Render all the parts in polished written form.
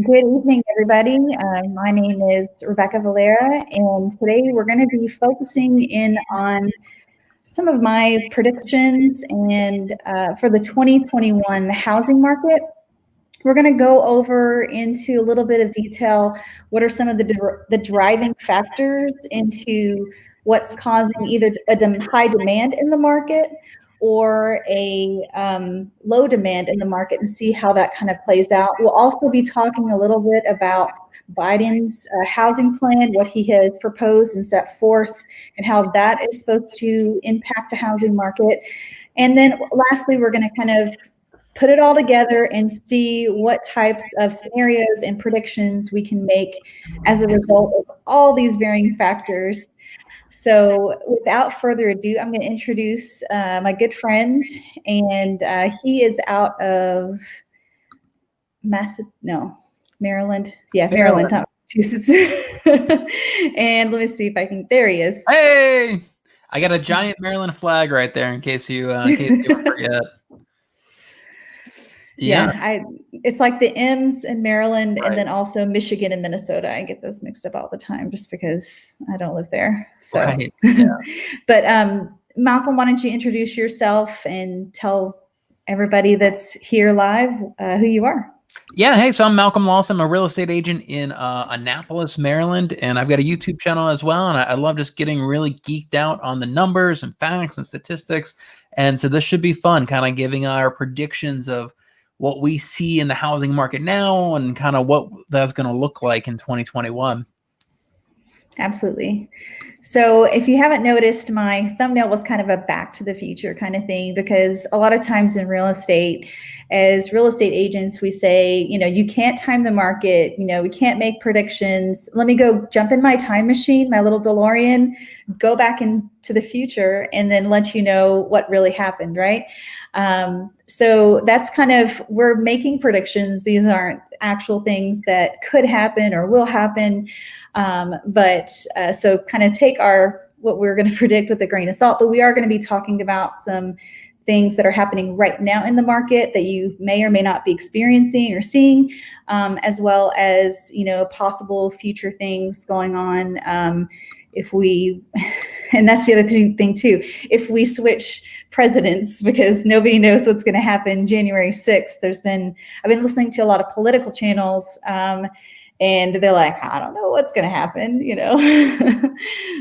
Good evening, everybody. My name is Rebecca Valera, and today we're going to be focusing in on some of my predictions and for the 2021 housing market. We're going to go over into a little bit of detail. What are some of the driving factors into what's causing either a high demand in the market or a low demand in the market, and see how that kind of plays out. We'll also be talking a little bit about Biden's housing plan, what he has proposed and set forth, and how that is supposed to impact the housing market. And then lastly, we're going to kind of put it all together and see what types of scenarios and predictions we can make as a result of all these varying factors. So without further ado, I'm going to introduce my good friend, and he is out of Maryland. Yeah, Maryland, not Massachusetts. And let me see if I can, there he is. Hey, I got a giant Maryland flag right there in case you forget. Yeah, it's like the M's in Maryland, right, and then also Michigan and Minnesota. I get those mixed up all the time just because I don't live there. So, right. Yeah. But Malcolm, why don't you introduce yourself and tell everybody that's here live who you are? Yeah, hey, so I'm Malcolm Lawson. I'm a real estate agent in Annapolis, Maryland, and I've got a YouTube channel as well, and I love just getting really geeked out on the numbers and facts and statistics, and so this should be fun, kind of giving our predictions of what we see in the housing market now and kind of what that's going to look like in 2021. Absolutely. So if you haven't noticed, my thumbnail was kind of a back to the future kind of thing, because a lot of times in real estate, as real estate agents, we say, you can't time the market, we can't make predictions. Let me go jump in my time machine, my little Delorean, go back into the future, and then let you know what really happened, right? So that's kind of, we're making predictions. These aren't actual things that could happen or will happen. So kind of take what we're going to predict with a grain of salt, but we are going to be talking about some things that are happening right now in the market that you may or may not be experiencing or seeing, as well as, possible future things going on. And that's the other thing too, if we switch presidents, because nobody knows what's going to happen January 6th. I've been listening to a lot of political channels, and they're like, I don't know what's going to happen,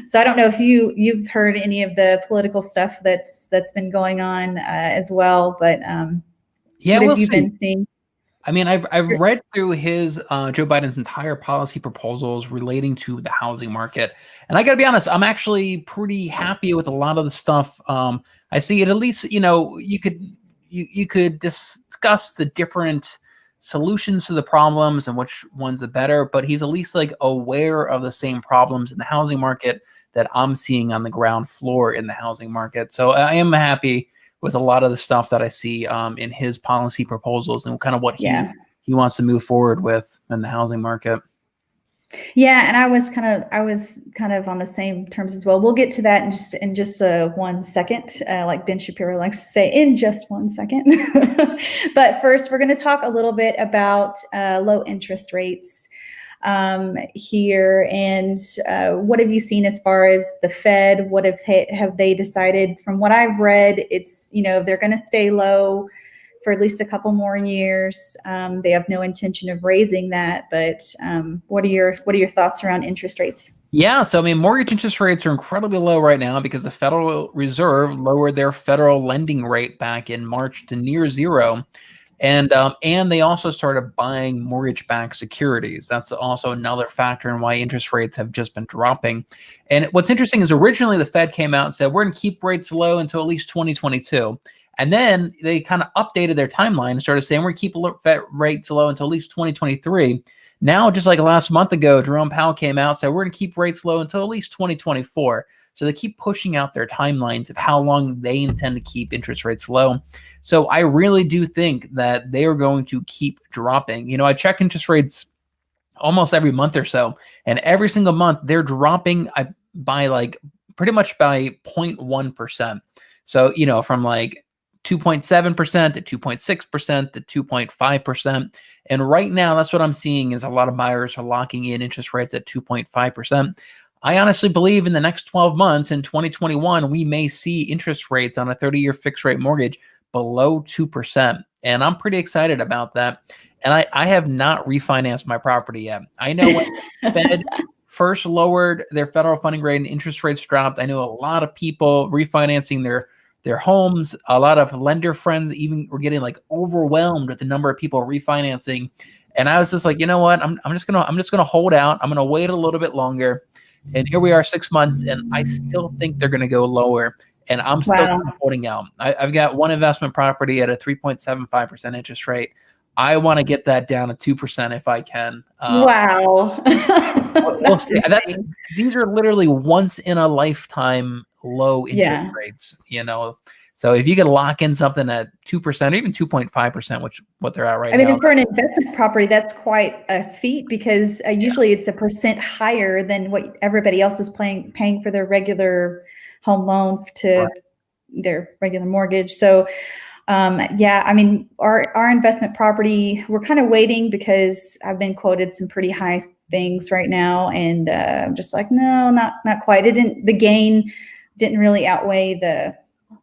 So I don't know if you've heard any of the political stuff that's been going on as well, but yeah, what have you been seeing? I mean, I've read through his Joe Biden's entire policy proposals relating to the housing market, and I got to be honest, I'm actually pretty happy with a lot of the stuff. I see it, at least, you could discuss the different solutions to the problems and which one's the better, but he's at least like aware of the same problems in the housing market that I'm seeing on the ground floor in the housing market. So I am happy with a lot of the stuff that I see in his policy proposals and kind of what he wants to move forward with in the housing market. Yeah, and I was kind of on the same terms as well. We'll get to that in just 1 second, like Ben Shapiro likes to say, in just 1 second. But first, we're going to talk a little bit about low interest rates here, and what have you seen as far as the Fed? What have they decided? From what I've read, it's they're going to stay low for at least a couple more years. They have no intention of raising that, but what are your thoughts around interest rates? Yeah, so I mean, mortgage interest rates are incredibly low right now because the Federal Reserve lowered their federal lending rate back in March to near zero. And they also started buying mortgage-backed securities. That's also another factor in why interest rates have just been dropping. And what's interesting is originally the Fed came out and said, we're going to keep rates low until at least 2022. And then they kind of updated their timeline and started saying, we're going to keep Fed rates low until at least 2023. Now, just like last month ago, Jerome Powell came out and said, we're going to keep rates low until at least 2024. So they keep pushing out their timelines of how long they intend to keep interest rates low. So I really do think that they are going to keep dropping. I check interest rates almost every month or so, and every single month they're dropping by pretty much by 0.1%. So, from 2.7% to 2.6% to 2.5%. And right now, that's what I'm seeing is a lot of buyers are locking in interest rates at 2.5%. I honestly believe in the next 12 months in 2021, we may see interest rates on a 30-year fixed rate mortgage below 2%. And I'm pretty excited about that. And I have not refinanced my property yet. I know when the Fed first lowered their federal funding rate and interest rates dropped, I know a lot of people refinancing their homes. A lot of lender friends even were getting like overwhelmed with the number of people refinancing. And I was just like, you know what? I'm just gonna hold out. I'm gonna wait a little bit longer. And here we are 6 months, and I still think they're gonna go lower. And I'm still holding out. I've got one investment property at a 3.75% interest rate. I want to get that down to 2% if I can. Wow. We'll see. These are literally once in a lifetime low interest rates, So if you can lock in something at 2% or even 2.5%, which what they're at right now. I mean, for an investment property, that's quite a feat because usually it's a percent higher than what everybody else is paying for their regular home loan to their regular mortgage. So I mean, our investment property, we're kind of waiting because I've been quoted some pretty high things right now. And I'm just like, no, not quite. The gain didn't really outweigh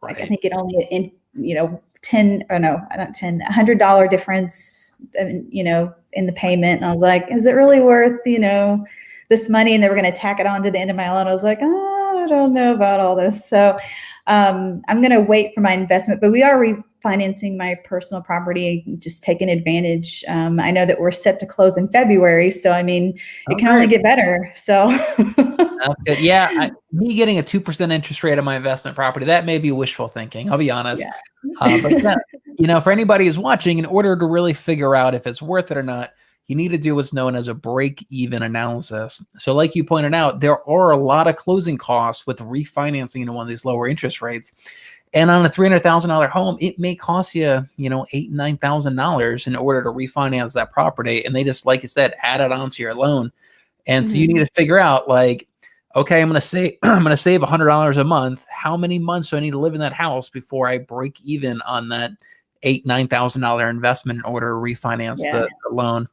I think it only, $100 difference, in the payment. And I was like, is it really worth, this money? And they were going to tack it on to the end of my loan. I was like, I don't know about all this. So I'm going to wait for my investment, but we are refinancing my personal property, just taking advantage. I know that we're set to close in February. So, I mean, it can only get better. So that's good. Yeah. Me getting a 2% interest rate on my investment property, that may be wishful thinking. I'll be honest. But for anybody who's watching, in order to really figure out if it's worth it or not, you need to do what's known as a break-even analysis. So like you pointed out, there are a lot of closing costs with refinancing into one of these lower interest rates. And on a $300,000 home, it may cost you, $8,000, $9,000 in order to refinance that property. And they just, like you said, add it onto your loan. And so you need to figure out, like, okay, I'm going to save $100 a month. How many months do I need to live in that house before I break even on that $8,000, $9,000 investment in order to refinance the loan?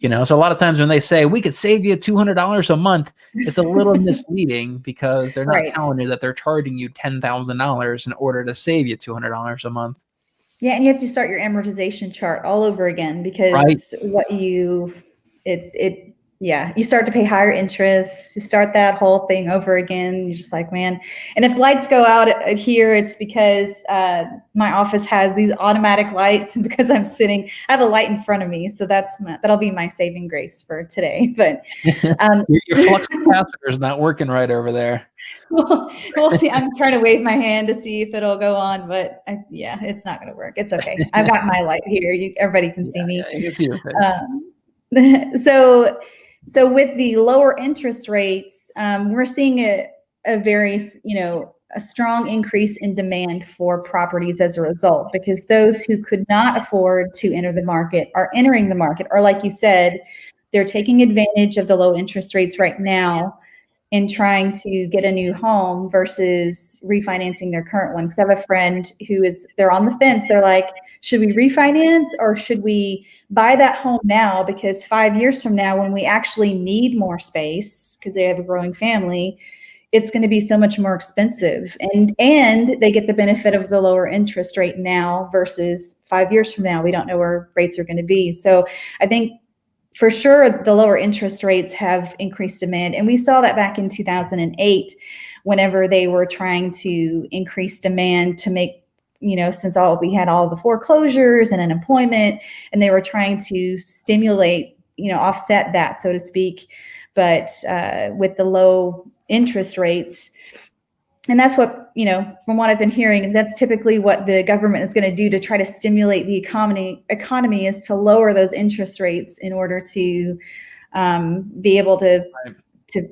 So a lot of times when they say we could save you $200 a month, it's a little misleading because they're not telling you that they're charging you $10,000 in order to save you $200 a month. Yeah, and you have to start your amortization chart all over again because you start to pay higher interest. You start that whole thing over again. You're just like, man. And if lights go out here, it's because my office has these automatic lights, and because I have a light in front of me. So that'll be my saving grace for today. But your flux capacitor is not working right over there. We'll see. I'm trying to wave my hand to see if it'll go on, but it's not going to work. It's okay. I've got my light here. Everybody can see me. You can see your face. So with the lower interest rates, we're seeing a very, a strong increase in demand for properties as a result, because those who could not afford to enter the market are entering the market, or like you said, they're taking advantage of the low interest rates right now and trying to get a new home versus refinancing their current one. Because I have a friend they're on the fence. They're like, should we refinance or should we buy that home now? Because 5 years from now, when we actually need more space, because they have a growing family, it's going to be so much more expensive. And they get the benefit of the lower interest rate now versus 5 years from now. We don't know where rates are going to be. So I think for sure the lower interest rates have increased demand. And we saw that back in 2008, whenever they were trying to increase demand to make, since we had all the foreclosures and unemployment, and they were trying to stimulate, offset that, so to speak. But with the low interest rates, and that's what, from what I've been hearing, that's typically what the government is going to do to try to stimulate the economy is to lower those interest rates in order to be able to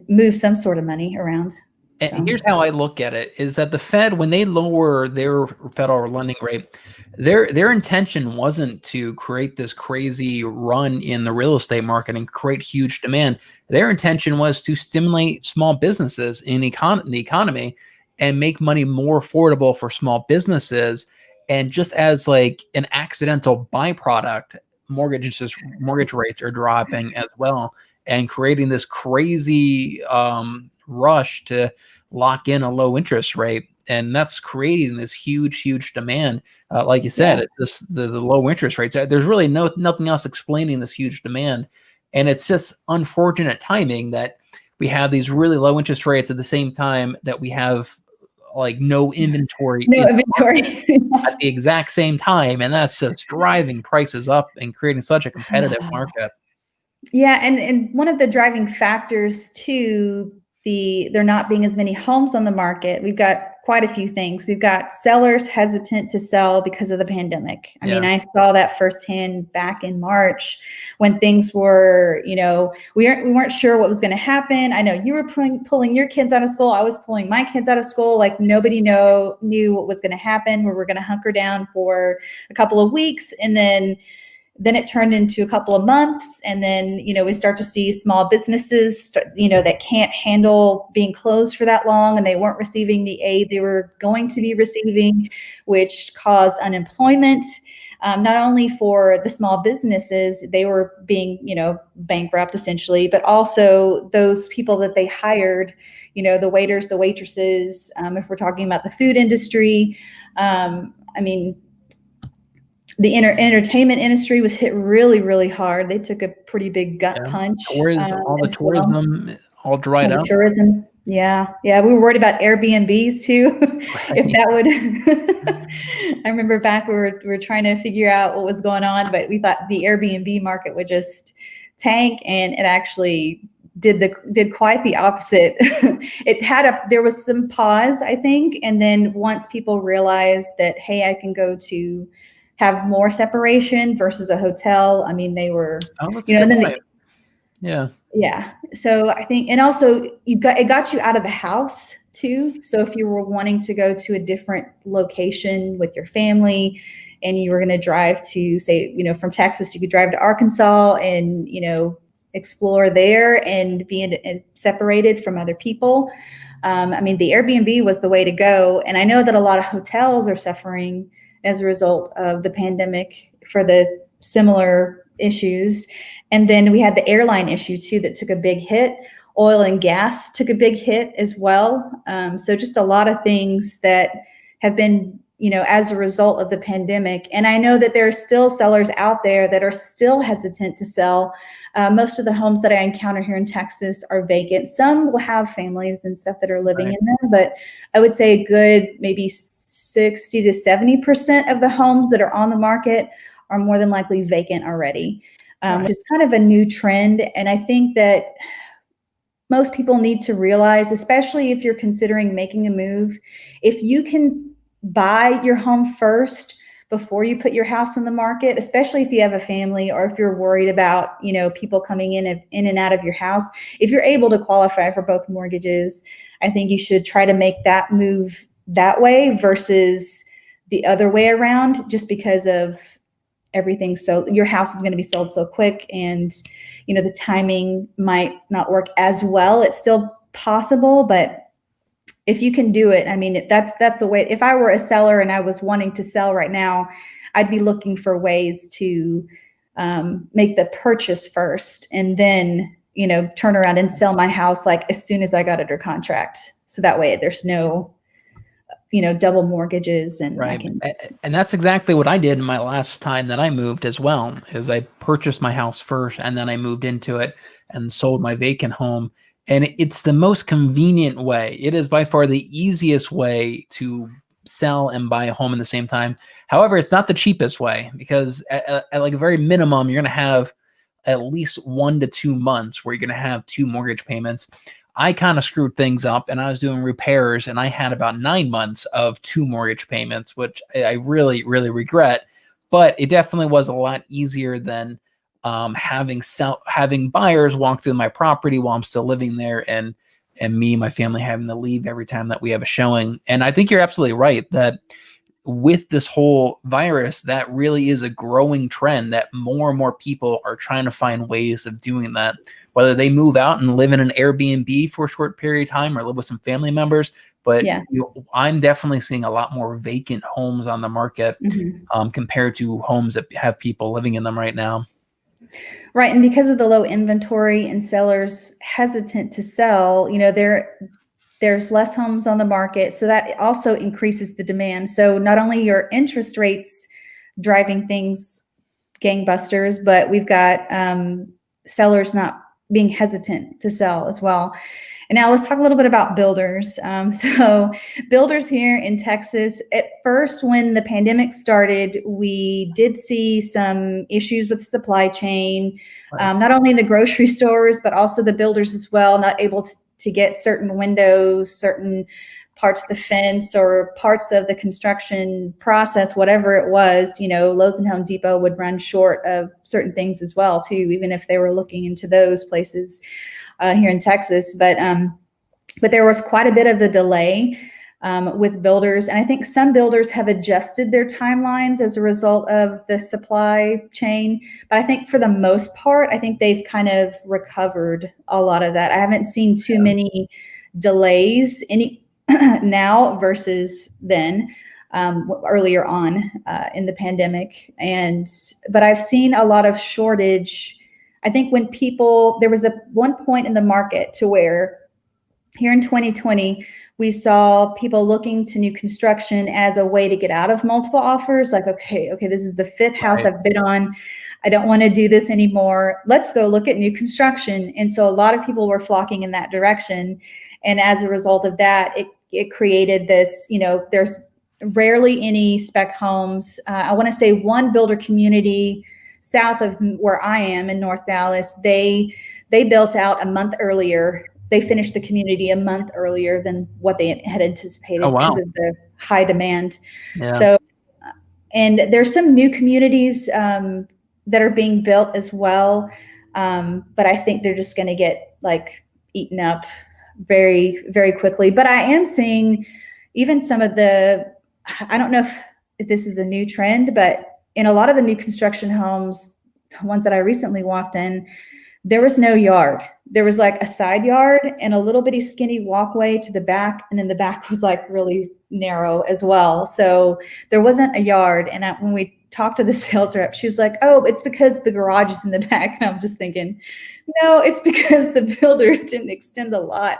move some sort of money around. And here's how I look at it, is that the Fed, when they lower their federal lending rate, their intention wasn't to create this crazy run in the real estate market and create huge demand. Their intention was to stimulate small businesses in the economy and make money more affordable for small businesses. And just as like an accidental byproduct, mortgage rates are dropping as well, and creating this crazy rush to lock in a low interest rate. And that's creating this huge demand. Like you said, it's just the low interest rates. There's really nothing else explaining this huge demand. And it's just unfortunate timing that we have these really low interest rates at the same time that we have like no inventory at the exact same time. And that's just driving prices up and creating such a competitive market. Yeah, and one of the driving factors to there not being as many homes on the market, we've got quite a few things. We've got sellers hesitant to sell because of the pandemic. I mean, I saw that firsthand back in March when things were, we weren't sure what was going to happen. I know you were pulling your kids out of school. I was pulling my kids out of school. Like nobody knew what was going to happen. We were going to hunker down for a couple of weeks, and then it turned into a couple of months. And then, we start to see small businesses, that can't handle being closed for that long, and they weren't receiving the aid they were going to be receiving, which caused unemployment. Not only for the small businesses, they were being, bankrupt essentially, but also those people that they hired, the waiters, the waitresses, if we're talking about the food industry. The entertainment industry was hit really, really hard. They took a pretty big gut punch. All the tourism all dried up. Tourism. Yeah. We were worried about Airbnbs too. If that would, I remember back we were trying to figure out what was going on, but we thought the Airbnb market would just tank, and it actually did quite the opposite. There was some pause, I think. And then once people realized that, hey, I can go to have more separation versus a hotel. I mean, they were, yeah. So I think, and also it got you out of the house too. So if you were wanting to go to a different location with your family, and you were going to drive to, say, from Texas, you could drive to Arkansas and, explore there and be separated from other people. The Airbnb was the way to go. And I know that a lot of hotels are suffering as a result of the pandemic for the similar issues. And then we had the airline issue too that took a big hit. Oil and gas took a big hit as well. So just a lot of things that have been, as a result of the pandemic. And I know that there are still sellers out there that are still hesitant to sell. Most of the homes that I encounter here in Texas are vacant. Some will have families and stuff that are living in them, but I would say a good maybe 60 to 70% of the homes that are on the market are more than likely vacant already, which is kind of a new trend. And I think that most people need to realize, especially if you're considering making a move, if you can buy your home first before you put your house on the market, especially if you have a family or if you're worried about, people coming in and out of your house, if you're able to qualify for both mortgages, I think you should try to make that move that way versus the other way around, just because of everything. So your house is going to be sold so quick, and the timing might not work as well. It's still possible, but if you can do it, that's the way. If I were a seller and I was wanting to sell right now, I'd be looking for ways to make the purchase first, and then turn around and sell my house like as soon as I got under contract. So that way there's no double mortgages, and and that's exactly what I did in my last time that I moved as well. Is I purchased my house first, and then I moved into it and sold my vacant home. And it's the most convenient way. It is by far the easiest way to sell and buy a home in the same time. However, it's not the cheapest way, because at like a very minimum, you're going to have at least 1 to 2 months where you're going to have 2 mortgage payments. I kind of screwed things up, and I was doing repairs, and I had about 9 months of 2 mortgage payments, which I really, really regret. But it definitely was a lot easier than having buyers walk through my property while I'm still living there, and me and my family having to leave every time that we have a showing. And I think you're absolutely right that with this whole virus, that really is a growing trend that more and more people are trying to find ways of doing that, whether they move out and live in an Airbnb for a short period of time or live with some family members. But I'm definitely seeing a lot more vacant homes on the market compared to homes that have people living in them right now. Right. And because of the low inventory and sellers hesitant to sell, there's less homes on the market. So that also increases the demand. So not only your interest rates driving things gangbusters, but we've got sellers not being hesitant to sell as well. And now let's talk a little bit about builders. So builders here in Texas, at first, when the pandemic started, we did see some issues with the supply chain, not only in the grocery stores, but also the builders as well, not able to get certain windows, certain parts of the fence or parts of the construction process, whatever it was. Lowe's and Home Depot would run short of certain things as well, too, even if they were looking into those places here in Texas. But there was quite a bit of a delay with builders. And I think some builders have adjusted their timelines as a result of the supply chain. But I think for the most part, I think they've kind of recovered a lot of that. I haven't seen too many delays now versus then. Earlier on in the pandemic. But I've seen a lot of shortage. I think when there was one point in the market to where here in 2020, we saw people looking to new construction as a way to get out of multiple offers. Like, okay, this is the fifth house I've bid on. I don't want to do this anymore. Let's go look at new construction. And so a lot of people were flocking in that direction. And as a result of that, it created this, there's rarely any spec homes. I want to say one builder community south of where I am in North Dallas, they built out a month earlier. They finished the community a month earlier than what they had anticipated because of the high demand. Yeah. So, and there's some new communities that are being built as well. But I think they're just going to get eaten up very, very quickly. But I am seeing even some of I don't know if this is a new trend, but in a lot of the new construction homes, ones that I recently walked in, there was no yard. There was a side yard and a little bitty skinny walkway to the back. And then the back was really narrow as well. So there wasn't a yard. And when we talked to the sales rep, she was like, oh, it's because the garage is in the back. And I'm just thinking, no, it's because the builder didn't extend the lot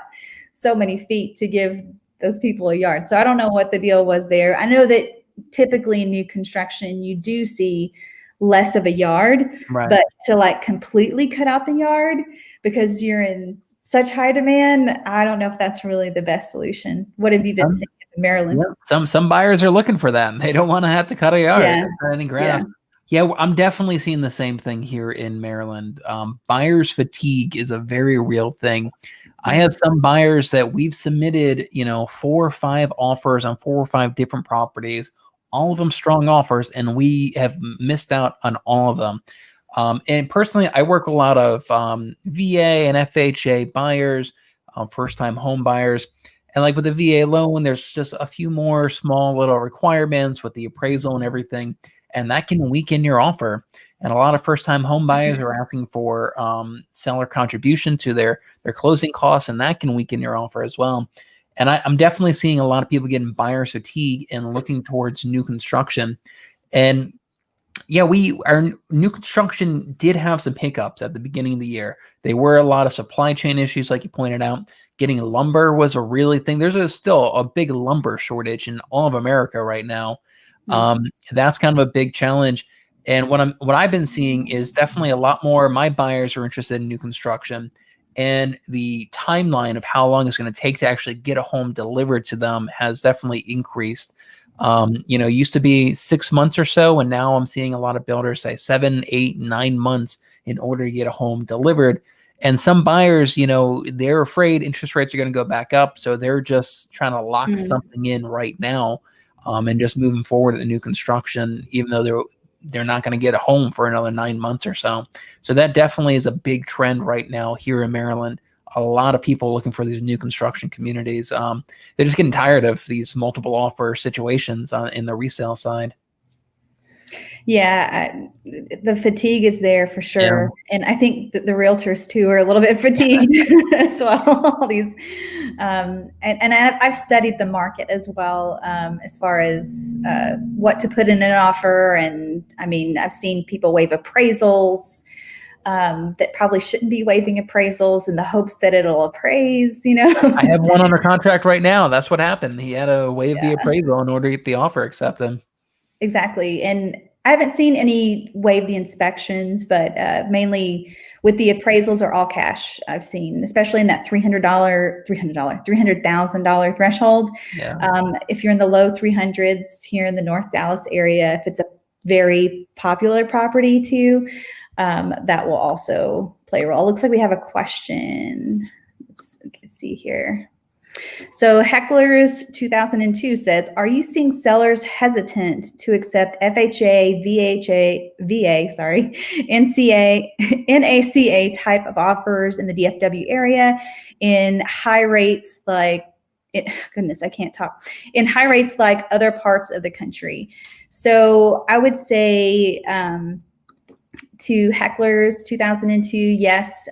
so many feet to give those people a yard. So I don't know what the deal was there. I know that typically in new construction, you do see less of a yard, but to completely cut out the yard because you're in such high demand, I don't know if that's really the best solution. What have you been seeing in Maryland? Yeah, some buyers are looking for that. They don't want to have to cut a yard or any grass. Yeah, I'm definitely seeing the same thing here in Maryland. Buyers fatigue is a very real thing. I have some buyers that we've submitted, 4 or 5 offers on 4 or 5 different properties, all of them strong offers, and we have missed out on all of them. And personally, I work with a lot of VA and FHA buyers, first-time home buyers. And with the VA loan, there's just a few more small little requirements with the appraisal and everything, and that can weaken your offer. And a lot of first-time home buyers are asking for seller contribution to their closing costs, and that can weaken your offer as well. And I'm definitely seeing a lot of people getting buyer fatigue and looking towards new construction. And yeah, our new construction did have some hiccups at the beginning of the year. There were a lot of supply chain issues, like you pointed out. Getting lumber was a really thing. There's still a big lumber shortage in all of America right now. That's kind of a big challenge. And what I've been seeing is definitely a lot more. My buyers are interested in new construction, and the timeline of how long it's going to take to actually get a home delivered to them has definitely increased. Used to be 6 months or so, and now I'm seeing a lot of builders say 7, 8, 9 months in order to get a home delivered. And some buyers, they're afraid interest rates are going to go back up, so they're just trying to lock something in right now, and just moving forward with the new construction, even though they're not going to get a home for another 9 months or so. So that definitely is a big trend right now here in Maryland. a lot of people looking for these new construction communities. They're just getting tired of these multiple offer situations in the resale side. Yeah, the fatigue is there for sure. Yeah. And I think that the realtors too are a little bit fatigued as well. All these, and I've studied the market as well, as far as what to put in an offer. And I mean, I've seen people waive appraisals that probably shouldn't be waiving appraisals in the hopes that it'll appraise, you know? I have one under contract right now. That's what happened. He had to waive the Yeah. appraisal in order to get the offer accepted. Exactly. And I haven't seen any waive the inspections, but mainly with the appraisals are all cash. I've seen, especially in that $300,000 threshold. Yeah. If you're in the low 300s here in the North Dallas area, if it's a very popular property too, that will also play a role. Looks like we have a question. Let's see here. So Heckler's 2002 says, are you seeing sellers hesitant to accept FHA, NACA type of offers in the DFW area in high rates like, goodness, I can't talk, in high rates like other parts of the country? So I would say, to Heckler's 2002, yes,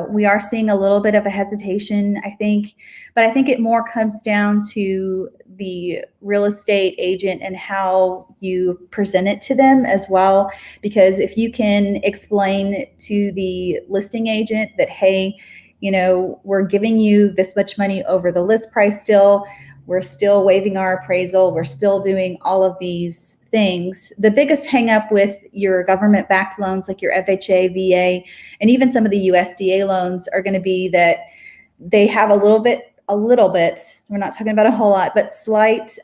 we are seeing a little bit of a hesitation, I think, but I think it more comes down to the real estate agent and how you present it to them as well. Because if you can explain to the listing agent that, hey, you know, we're giving you this much money over the list price still, we're still waiving our appraisal, we're still doing all of these things. The biggest hang up with your government-backed loans like your FHA, VA, and even some of the USDA loans are going to be that they have a little bit, we're not talking about a whole lot, but slight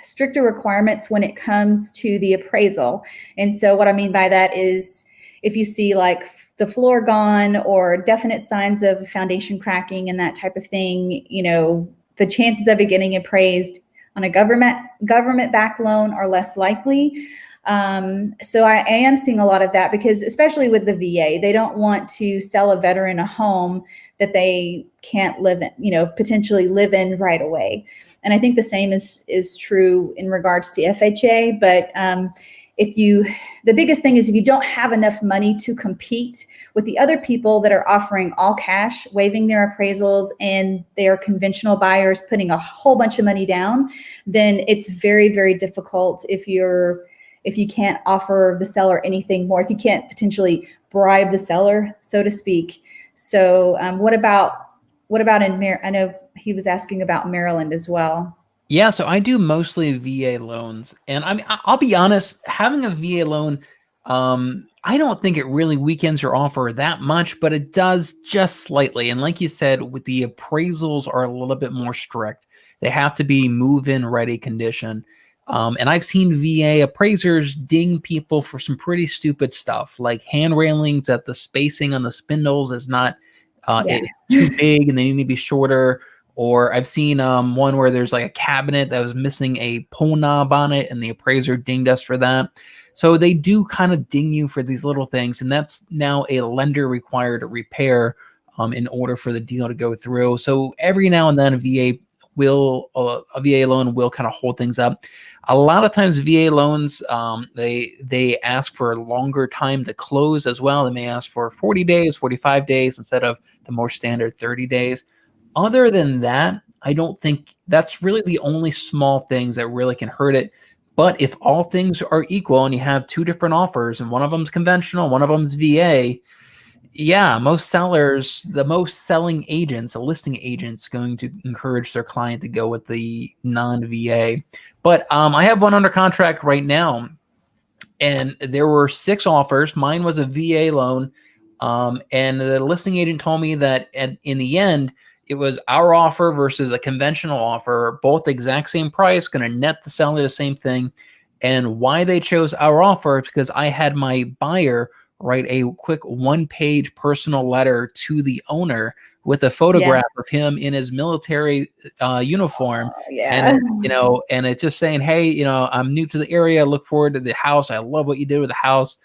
stricter requirements when it comes to the appraisal. And so what I mean by that is if you see like the floor gone or definite signs of foundation cracking and that type of thing, you know, the chances of it getting appraised on a government-backed loan are less likely. So I am seeing a lot of that because especially with the VA, they don't want to sell a veteran a home that they can't live in, you know, potentially live in right away. And I think the same is true in regards to FHA, but the biggest thing is if you don't have enough money to compete with the other people that are offering all cash, waiving their appraisals, and they're conventional buyers putting a whole bunch of money down, then it's very, very difficult if you can't offer the seller anything more, if you can't potentially bribe the seller, so to speak. So what about in Maryland? I know he was asking about Maryland as well. Yeah, so I do mostly VA loans, and I'll be honest, having a VA loan, I don't think it really weakens your offer that much, but it does just slightly. And like you said, with the appraisals are a little bit more strict. They have to be move-in ready condition. And I've seen VA appraisers ding people for some pretty stupid stuff, like hand railings that the spacing on the spindles is not it's too big and they need to be shorter. Or I've seen one where there's like a cabinet that was missing a pull knob on it, and the appraiser dinged us for that. So they do kind of ding you for these little things, and that's now a lender required repair in order for the deal to go through. So every now and then a VA loan will kind of hold things up. A lot of times VA loans, they ask for a longer time to close as well. They may ask for 40 days, 45 days instead of the more standard 30 days. Other than that, I don't think that's really the only small things that really can hurt it. But if all things are equal and you have two different offers and one of them's conventional, one of them's VA, yeah, most sellers, the most selling agents, the listing agents, going to encourage their client to go with the non-VA. But I have one under contract right now, and there were 6 offers. Mine was a VA loan, and the listing agent told me that in the end, it was our offer versus a conventional offer, both the exact same price, going to net the seller the same thing. And why they chose our offer is because I had my buyer write a quick 1-page personal letter to the owner with a photograph of him in his military uniform. And, and it's just saying, hey, I'm new to the area. I look forward to the house. I love what you did with the house,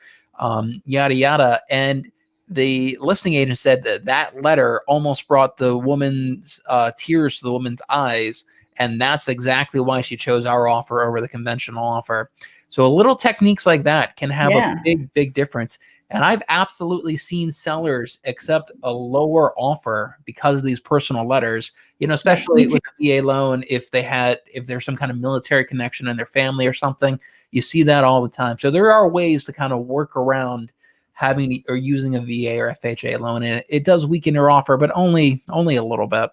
yada, yada. And the listing agent said that that letter almost brought the woman's tears to the woman's eyes, and that's exactly why she chose our offer over the conventional offer. So little techniques like that can have a big difference. And I've absolutely seen sellers accept a lower offer because of these personal letters, especially with the VA loan, if there's some kind of military connection in their family or something. You see that all the time. So there are ways to kind of work around having or using a VA or FHA loan, and it does weaken your offer, but only a little bit.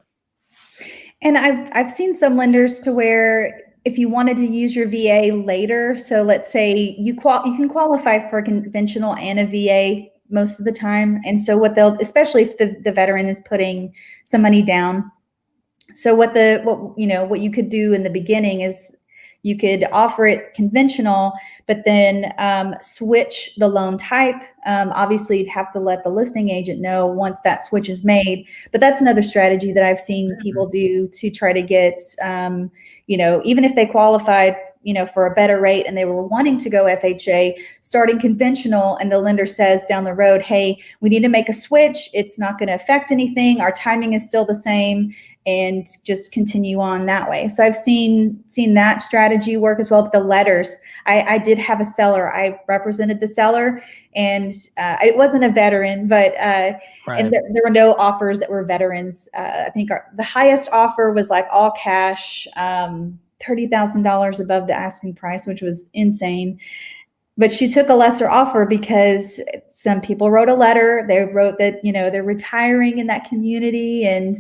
And I've seen some lenders to where if you wanted to use your VA later, so let's say you can qualify for a conventional and a VA most of the time. And so especially if the veteran is putting some money down. So what you could do in the beginning is you could offer it conventional, but then switch the loan type. Obviously, you'd have to let the listing agent know once that switch is made. But that's another strategy that I've seen people do to try to get, even if they qualified, for a better rate and they were wanting to go FHA, starting conventional, and the lender says down the road, hey, we need to make a switch. It's not going to affect anything. Our timing is still the same, and just continue on that way. So I've seen that strategy work as well. But the letters, I did have a seller. I represented the seller, and it wasn't a veteran, but Right. And there were no offers that were veterans. I think the highest offer was like all cash, $30,000 above the asking price, which was insane. But she took a lesser offer because some people wrote a letter. They wrote that, they're retiring in that community, and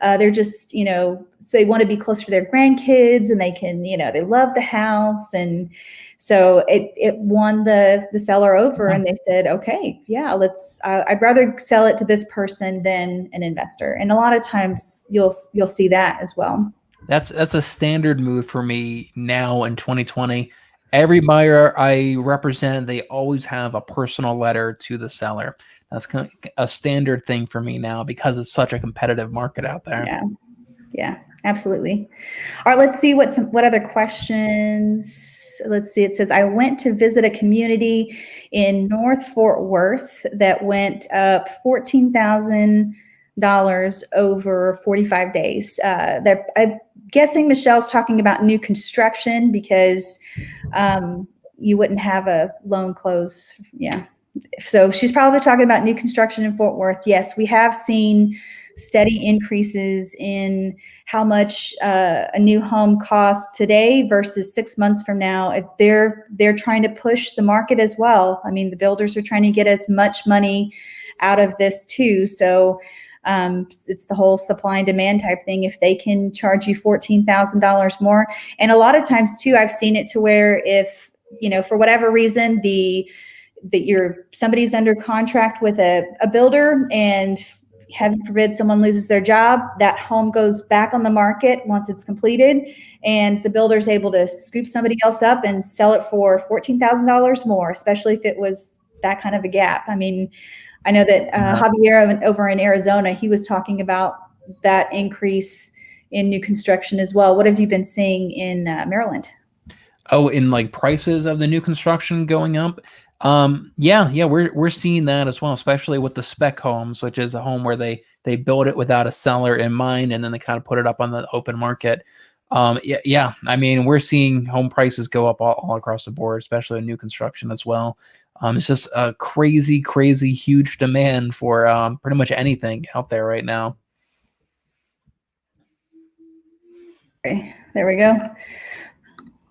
they're just, so they want to be closer to their grandkids, and they can, they love the house. And so it won the seller over, and they said, okay, yeah, I'd rather sell it to this person than an investor. And a lot of times you'll see that as well. That's a standard move for me now in 2020. Every buyer I represent, they always have a personal letter to the seller. That's kind of a standard thing for me now because it's such a competitive market out there. Yeah, absolutely. All right, let's see what other questions. Let's see. It says, I went to visit a community in North Fort Worth that went up $14,000 over 45 days. I'm guessing Michelle's talking about new construction because you wouldn't have a loan close. Yeah. So she's probably talking about new construction in Fort Worth. Yes, we have seen steady increases in how much a new home costs today versus 6 months from now. They're trying to push the market as well. I mean, the builders are trying to get as much money out of this too. So it's the whole supply and demand type thing. If they can charge you $14,000 more, and a lot of times too, I've seen it to where if, for whatever reason, somebody's under contract with a builder, and heaven forbid someone loses their job, that home goes back on the market once it's completed, and the builder's able to scoop somebody else up and sell it for $14,000 more, especially if it was that kind of a gap. I mean, I know that Javier over in Arizona, he was talking about that increase in new construction as well. What have you been seeing in Maryland? Oh, in like prices of the new construction going up? Yeah, we're seeing that as well, especially with the spec homes, which is a home where they build it without a seller in mind, and then they kind of put it up on the open market. Yeah. I mean, we're seeing home prices go up all across the board, especially in new construction as well. It's just a crazy, huge demand for pretty much anything out there right now. Okay, there we go.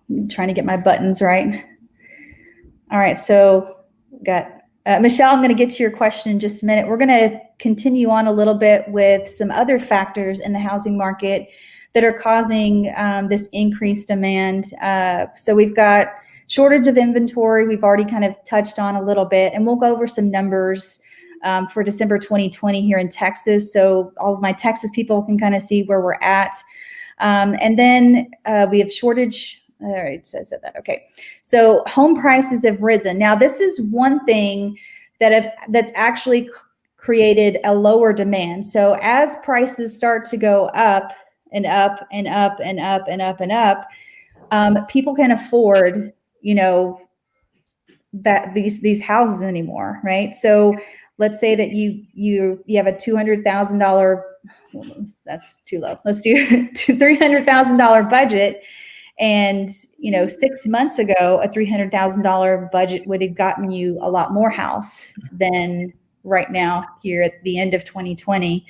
I'm trying to get my buttons right. All right, so got Michelle, I'm going to get to your question in just a minute. We're going to continue on a little bit with some other factors in the housing market that are causing this increased demand. So we've got shortage of inventory. We've already kind of touched on a little bit, and we'll go over some numbers for December 2020 here in Texas. So all of my Texas people can kind of see where we're at. And then we have shortage. All right, said that. Okay. So home prices have risen. Now, this is one thing that's actually created a lower demand. So as prices start to go up and up and up and up and up and up, people can afford, that these houses anymore, right? So let's say that you have a $200,000, that's too low. Let's do $300,000 budget. And, 6 months ago, a $300,000 budget would have gotten you a lot more house than right now here at the end of 2020.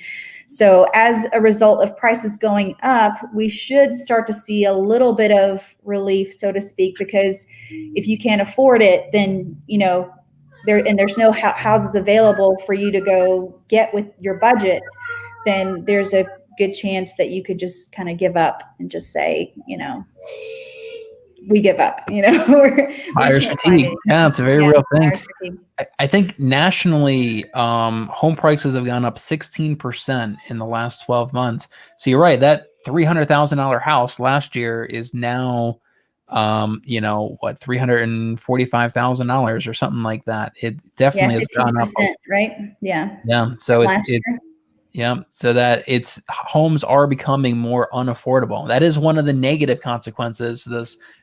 So as a result of prices going up, we should start to see a little bit of relief, so to speak, because if you can't afford it, then, there's no houses available for you to go get with your budget, then there's a good chance that you could just kind of give up and just say, we give up, Buyer's fatigue. Yeah, it's a very real thing. I think nationally, home prices have gone up 16% in the last 12 months. So you're right, that $300,000 house last year is now, $345,000 or something like that. It definitely has gone up. Right? Yeah. Yeah. So so that homes are becoming more unaffordable. That is one of the negative consequences of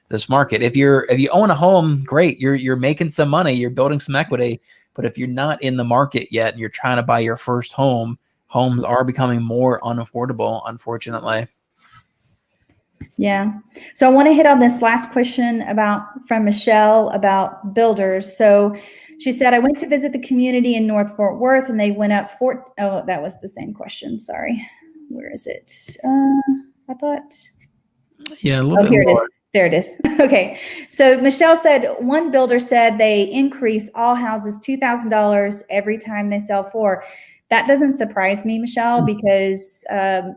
this market. If you own a home, great, you're making some money, you're building some equity. But if you're not in the market yet and you're trying to buy your first home, homes are becoming more unaffordable, unfortunately. Yeah. So I want to hit on this last question from Michelle about builders. So she said, I went to visit the community in North Fort Worth and they went up that was the same question. Sorry. Where is it? I thought. Yeah, a little bit here more. It is. There it is. Okay. So Michelle said one builder said they increase all houses $2,000 every time they sell 4. That doesn't surprise me, Michelle, because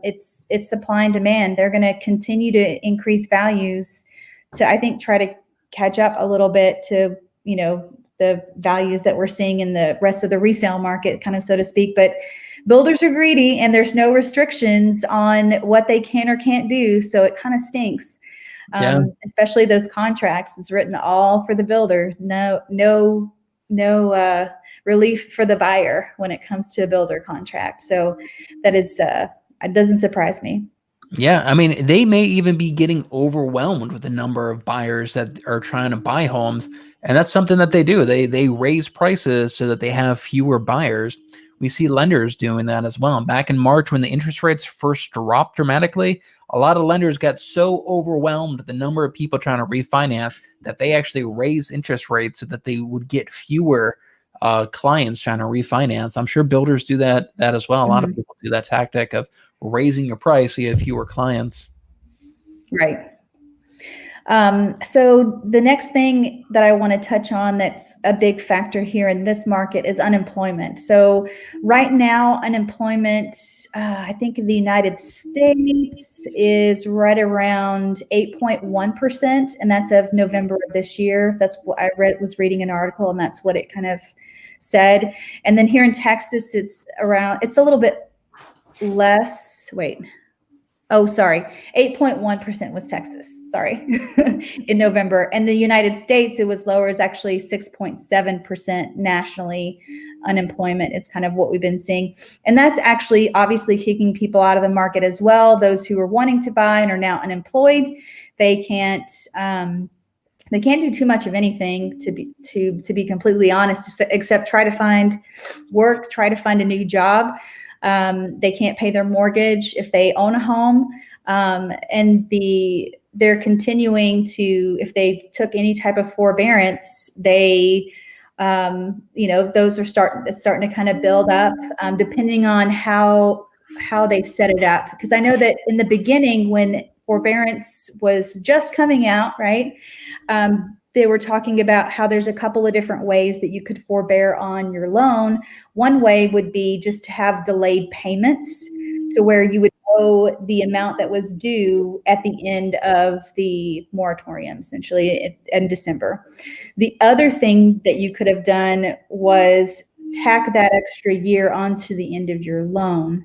it's supply and demand. They're going to continue to increase values to, I think, try to catch up a little bit to, the values that we're seeing in the rest of the resale market, kind of, so to speak. But builders are greedy and there's no restrictions on what they can or can't do. So it kind of stinks. Especially those contracts. It's written all for the builder. No relief for the buyer when it comes to a builder contract. So that is, it doesn't surprise me. Yeah. I mean, they may even be getting overwhelmed with the number of buyers that are trying to buy homes. And that's something that they do. They raise prices so that they have fewer buyers. We see lenders doing that as well. Back in March, when the interest rates first dropped dramatically, a lot of lenders got so overwhelmed with the number of people trying to refinance that they actually raised interest rates so that they would get fewer clients trying to refinance. I'm sure builders do that as well. A lot of people do that tactic of raising your price so you have fewer clients. Right. So the next thing that I want to touch on that's a big factor here in this market is unemployment. So right now, unemployment, I think in the United States is right around 8.1%, and that's of November of this year. That's what I was reading an article, and that's what it kind of said. And then here in Texas, it's a little bit less. Oh, sorry. 8.1% was Texas. Sorry. In November. And the United States, it was lower. It's actually 6.7% nationally. Unemployment is kind of what we've been seeing. And that's actually obviously kicking people out of the market as well. Those who are wanting to buy and are now unemployed, they can't do too much of anything, to be completely honest, except try to find work, try to find a new job. They can't pay their mortgage if they own a home. And they're continuing to, if they took any type of forbearance, they, those are starting to kind of build up, depending on how they set it up. Because I know that in the beginning, when forbearance was just coming out, right? They were talking about how there's a couple of different ways that you could forbear on your loan. One way would be just to have delayed payments, to where you would owe the amount that was due at the end of the moratorium, essentially in December. The other thing that you could have done was tack that extra year onto the end of your loan,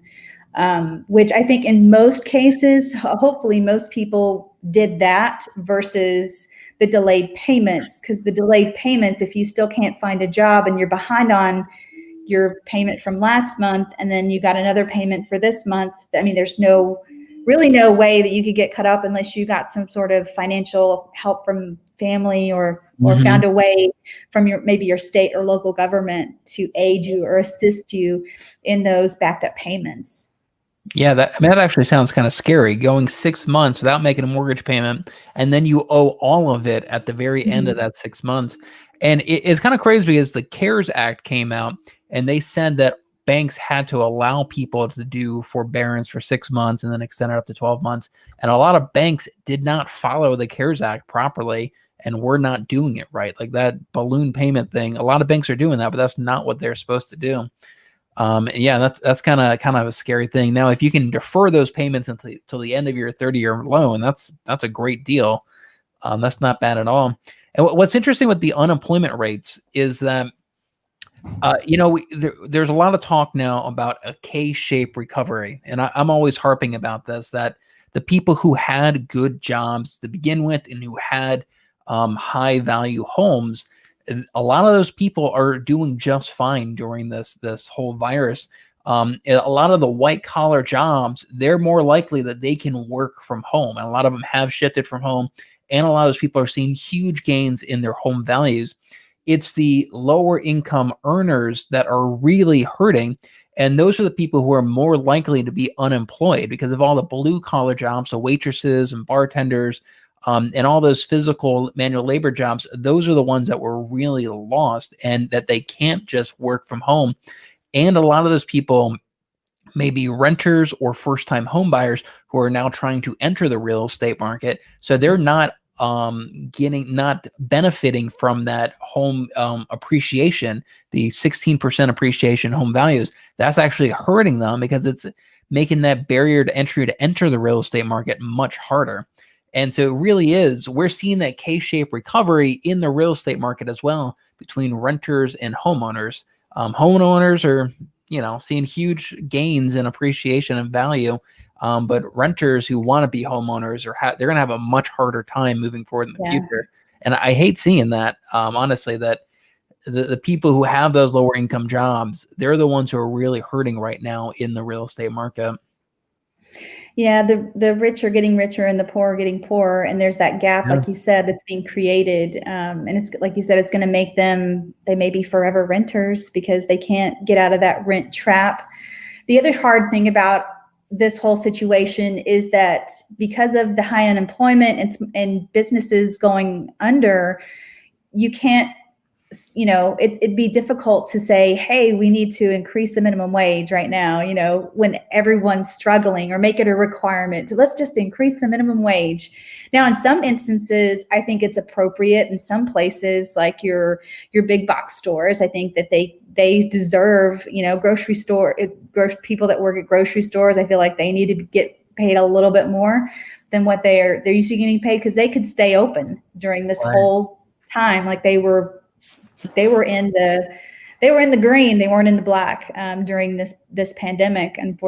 which I think in most cases, hopefully most people did that versus the delayed payments. Because the delayed payments, if you still can't find a job and you're behind on your payment from last month, and then you got another payment for this month, I mean, there's no really no way that you could get cut up unless you got some sort of financial help from family or found a way from maybe your state or local government to aid you or assist you in those backed up payments. Yeah, that actually sounds kind of scary, going 6 months without making a mortgage payment, and then you owe all of it at the very end of that 6 months. And it's kind of crazy because the CARES Act came out, and they said that banks had to allow people to do forbearance for 6 months and then extend it up to 12 months. And a lot of banks did not follow the CARES Act properly and were not doing it right. Like that balloon payment thing, a lot of banks are doing that, but that's not what they're supposed to do. And yeah, that's kind of a scary thing. Now, if you can defer those payments until the end of your 30-year loan, that's a great deal. That's not bad at all. And what's interesting with the unemployment rates is that there's a lot of talk now about a K-shaped recovery, and I'm always harping about this, that the people who had good jobs to begin with and who had high value homes, a lot of those people are doing just fine during this whole virus. A lot of the white collar jobs, they're more likely that they can work from home, and a lot of them have shifted from home, and a lot of those people are seeing huge gains in their home values. It's the lower income earners that are really hurting, and those are the people who are more likely to be unemployed because of all the blue collar jobs, so waitresses and bartenders, and all those physical manual labor jobs. Those are the ones that were really lost, and that they can't just work from home. And a lot of those people may be renters or first-time home buyers who are now trying to enter the real estate market. So they're not not benefiting from that home appreciation, the 16% appreciation in home values. That's actually hurting them because it's making that barrier to entry to enter the real estate market much harder. And so it really is, we're seeing that K-shaped recovery in the real estate market as well between renters and homeowners. Homeowners are, seeing huge gains in appreciation and value. But renters who want to be homeowners they're going to have a much harder time moving forward in the future. And I hate seeing that, honestly, that the people who have those lower income jobs, they're the ones who are really hurting right now in the real estate market. Yeah, the rich are getting richer and the poor are getting poorer, and there's that gap, like you said, that's being created. And it's like you said, it's going to make they may be forever renters because they can't get out of that rent trap. The other hard thing about this whole situation is that because of the high unemployment and businesses going under, you can't, it'd be difficult to say, hey, we need to increase the minimum wage right now, when everyone's struggling, or make it a requirement to let's just increase the minimum wage. Now, in some instances, I think it's appropriate. In some places, like your big box stores, I think that they deserve, people that work at grocery stores, I feel like they need to get paid a little bit more than what they're used to getting paid, because they could stay open during this whole time. Like they were in the green, they weren't in the black during this pandemic, and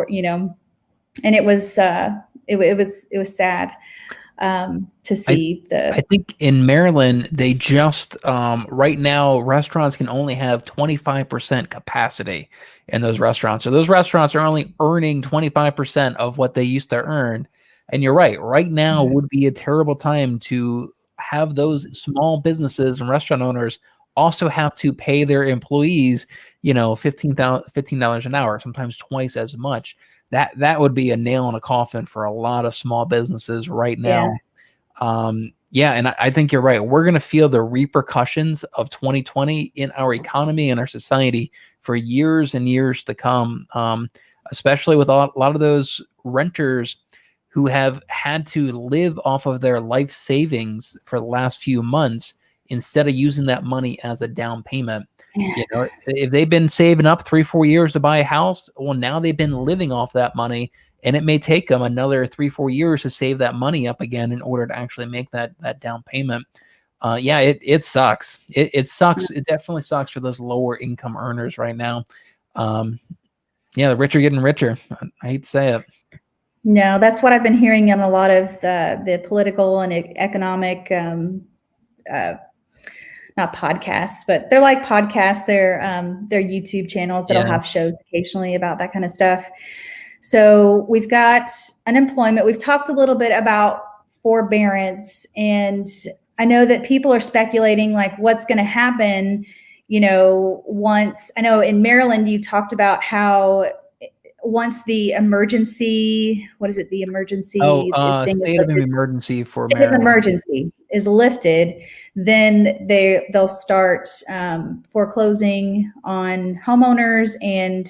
it was sad to see. I think in Maryland, they just right now restaurants can only have 25% capacity in those restaurants. So those restaurants are only earning 25% of what they used to earn. And you're right. Right now would be a terrible time to have those small businesses and restaurant owners also have to pay their employees, $15 an hour, sometimes twice as much. That would be a nail in a coffin for a lot of small businesses right now. And I think you're right. We're going to feel the repercussions of 2020 in our economy and our society for years and years to come, especially with a lot of those renters who have had to live off of their life savings for the last few months instead of using that money as a down payment. If they've been saving up 3-4 years to buy a house, well, now they've been living off that money, and it may take them another 3-4 years to save that money up again in order to actually make that down payment. It sucks. It sucks. It definitely sucks for those lower income earners right now. The rich are getting richer. I hate to say it. No, that's what I've been hearing on a lot of the political and economic not podcasts, but they're like podcasts. They're YouTube channels that'll have shows occasionally about that kind of stuff. So we've got unemployment. We've talked a little bit about forbearance, and I know that people are speculating like what's going to happen, once, I know in Maryland, you talked about how once the emergency, what is it? The emergency thing is State of lifted, emergency for state of Maryland. emergency is lifted, then they'll start foreclosing on homeowners and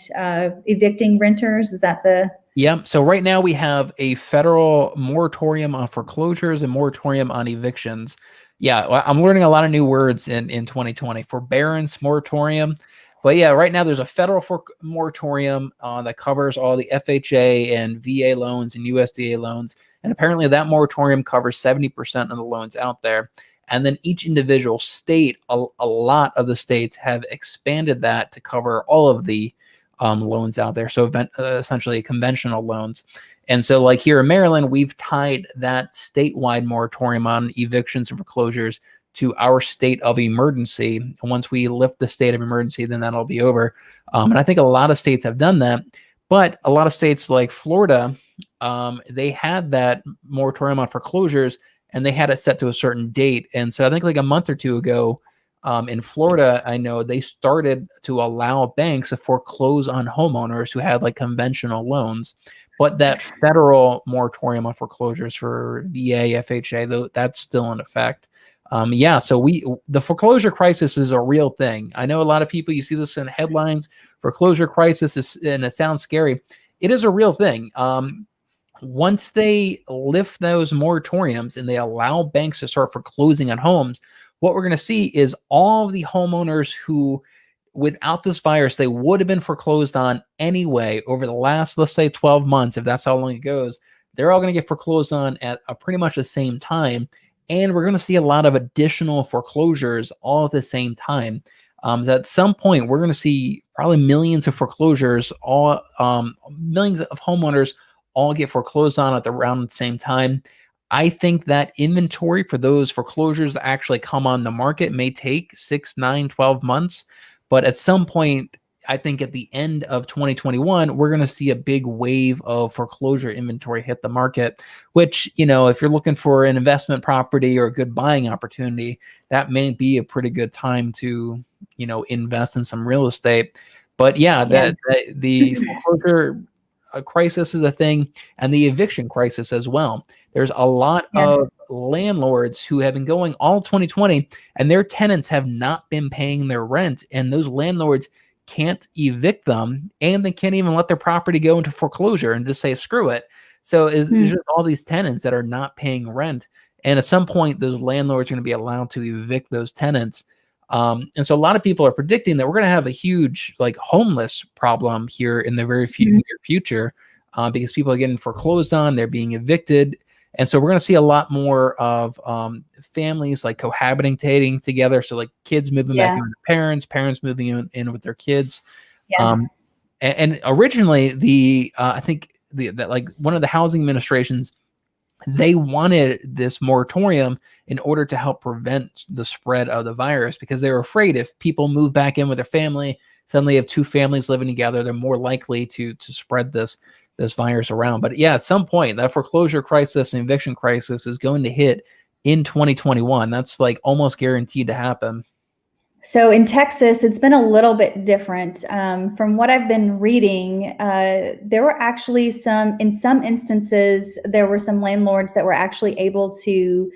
evicting renters. Is that the? Yeah. So right now we have a federal moratorium on foreclosures and moratorium on evictions. Yeah, I'm learning a lot of new words in 2020. Forbearance, moratorium. But yeah, right now there's a federal moratorium that covers all the FHA and VA loans and USDA loans. And apparently that moratorium covers 70% of the loans out there. And then each individual state, a lot of the states have expanded that to cover all of the loans out there. So essentially conventional loans. And so like here in Maryland, we've tied that statewide moratorium on evictions and foreclosures to our state of emergency. And once we lift the state of emergency, then that'll be over. And I think a lot of states have done that. But a lot of states like Florida, they had that moratorium on foreclosures and they had it set to a certain date. And so I think like a month or two ago, in Florida, I know they started to allow banks to foreclose on homeowners who had like conventional loans, but that federal moratorium on foreclosures for VA, FHA, though, that's still in effect. Yeah, so the foreclosure crisis is a real thing. I know a lot of people, you see this in headlines, foreclosure crisis, and it sounds scary. It is a real thing. Once they lift those moratoriums and they allow banks to start foreclosing on homes, what we're going to see is all of the homeowners who, without this virus, they would have been foreclosed on anyway over the last, let's say 12 months, if that's how long it goes, they're all going to get foreclosed on at pretty much the same time. And we're going to see a lot of additional foreclosures all at the same time. So at some point, we're going to see probably millions of foreclosures, millions of homeowners all get foreclosed on at around the same time. I think that inventory for those foreclosures that actually come on the market may take 6, 9, 12 months. But at some point, I think at the end of 2021, we're going to see a big wave of foreclosure inventory hit the market, which, if you're looking for an investment property or a good buying opportunity, that may be a pretty good time to, invest in some real estate. But yeah. The foreclosure crisis is a thing, and the eviction crisis as well. There's a lot of landlords who have been going all 2020 and their tenants have not been paying their rent, and those landlords can't evict them, and they can't even let their property go into foreclosure and just say screw it. So it's just all these tenants that are not paying rent, and at some point those landlords are going to be allowed to evict those tenants. And so a lot of people are predicting that we're going to have a huge like homeless problem here in the very near future, because people are getting foreclosed on, they're being evicted. And so we're going to see a lot more of families like cohabitating together. So like kids moving back in with their parents moving in with their kids. And originally I think that like one of the housing administrations, they wanted this moratorium in order to help prevent the spread of the virus, because they were afraid if people move back in with their family, suddenly you have two families living together, they're more likely to spread this virus around. But yeah, at some point that foreclosure crisis and eviction crisis is going to hit in 2021. That's like almost guaranteed to happen. So in Texas, it's been a little bit different. From what I've been reading, there were actually in some instances, there were some landlords that were actually able to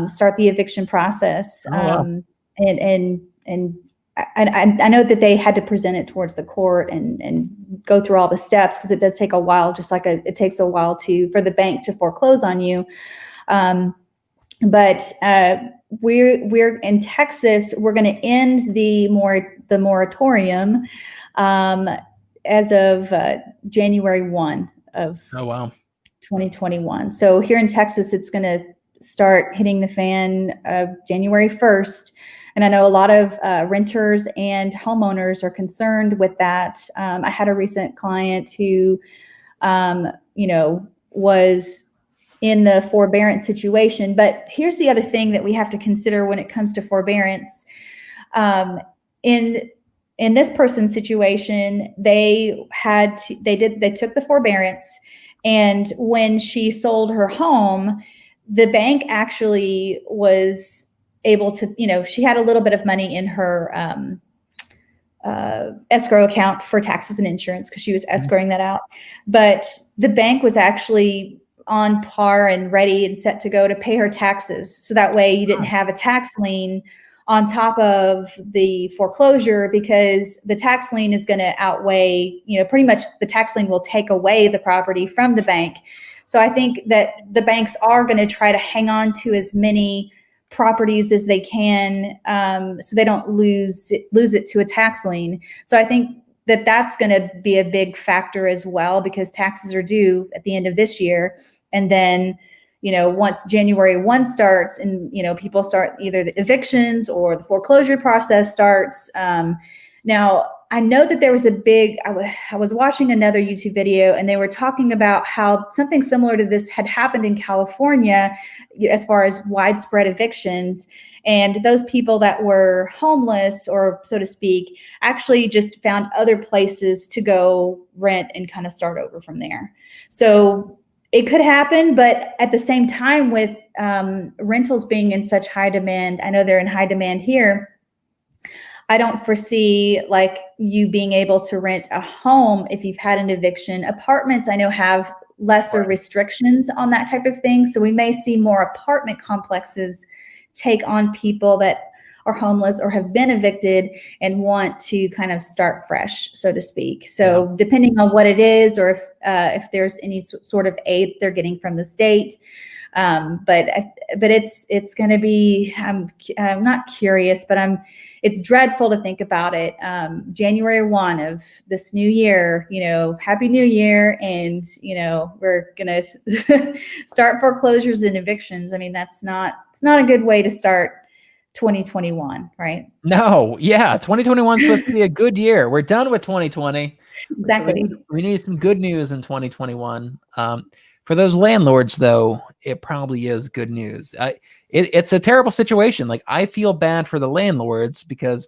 start the eviction process. Wow. And I know that they had to present it towards the court and go through all the steps, because it does take a while, just like it takes a while for the bank to foreclose on you. But we're in Texas, we're going to end the moratorium as of January 1 of 2021. So here in Texas, it's going to start hitting the fan January 1st. And I know a lot of renters and homeowners are concerned with that. I had a recent client who, was in the forbearance situation. But here's the other thing that we have to consider when it comes to forbearance. In in this person's situation, they took the forbearance, and when she sold her home, the bank actually was able to, she had a little bit of money in her escrow account for taxes and insurance because she was escrowing that out. But the bank was actually on par and ready and set to go to pay her taxes. So that way you didn't have a tax lien on top of the foreclosure, because the tax lien is going to outweigh, pretty much the tax lien will take away the property from the bank. So I think that the banks are going to try to hang on to as many properties as they can, so they don't lose it to a tax lien. So I think that that's going to be a big factor as well, because taxes are due at the end of this year. And then, once January 1 starts and, people start either the evictions or the foreclosure process starts. Now, I know that there was I was watching another YouTube video, and they were talking about how something similar to this had happened in California as far as widespread evictions. And those people that were homeless, or so to speak, actually just found other places to go rent and kind of start over from there. So it could happen, but at the same time, with rentals being in such high demand, I know they're in high demand here, I don't foresee like you being able to rent a home if you've had an eviction. Apartments, I know, have lesser restrictions on that type of thing. So we may see more apartment complexes take on people that are homeless or have been evicted and want to kind of start fresh, so to speak. So depending on what it is, or if there's any sort of aid they're getting from the state. But it's going to be, I'm not curious, but it's dreadful to think about it. January 1 of this new year, Happy New Year. And, we're going to start foreclosures and evictions. I mean, it's not a good way to start 2021, right? No, yeah, 2021 is supposed to be a good year. We're done with 2020. Exactly. We need some good news in 2021. For those landlords, though, it probably is good news. It's a terrible situation. Like, I feel bad for the landlords because,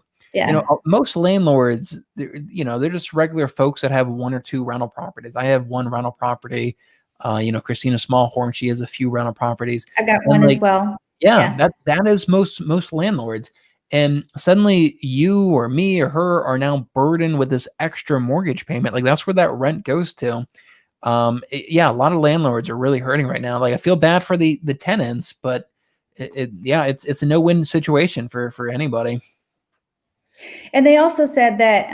most landlords, they're just regular folks that have one or two rental properties. I have one rental property. Christina Smallhorn, she has a few rental properties. I got one as well. Yeah, that is most landlords. And suddenly you or me or her are now burdened with this extra mortgage payment. Like, that's where that rent goes to. A lot of landlords are really hurting right now. Like, I feel bad for the tenants, but it's a no-win situation for anybody. And they also said that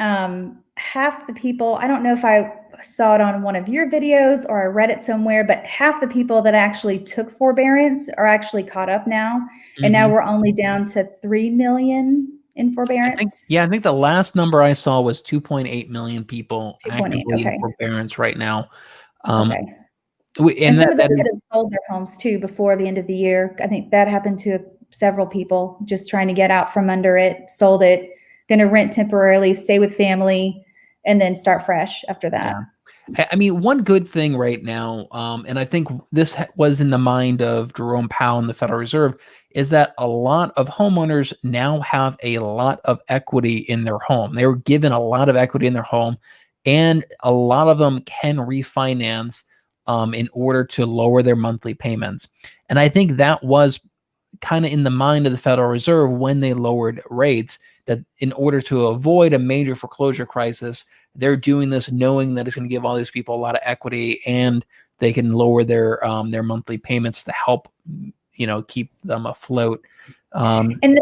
half the people, I don't know if I saw it on one of your videos or I read it somewhere, but half the people that actually took forbearance are actually caught up now. And now we're only down to 3 million in forbearance. I think the last number I saw was 2.8 million people actively in forbearance right now. And some of them could have sold their homes too before the end of the year. I think that happened to several people, just trying to get out from under it, sold it, going to rent temporarily, stay with family, and then start fresh after that. Yeah. I mean, one good thing right now, and I think this was in the mind of Jerome Powell and the Federal Reserve, is that a lot of homeowners now have a lot of equity in their home. They were given a lot of equity in their home, and a lot of them can refinance in order to lower their monthly payments. And I think that was kind of in the mind of the Federal Reserve when they lowered rates, that in order to avoid a major foreclosure crisis, they're doing this knowing that it's going to give all these people a lot of equity, and they can lower their monthly payments to help, keep them afloat. And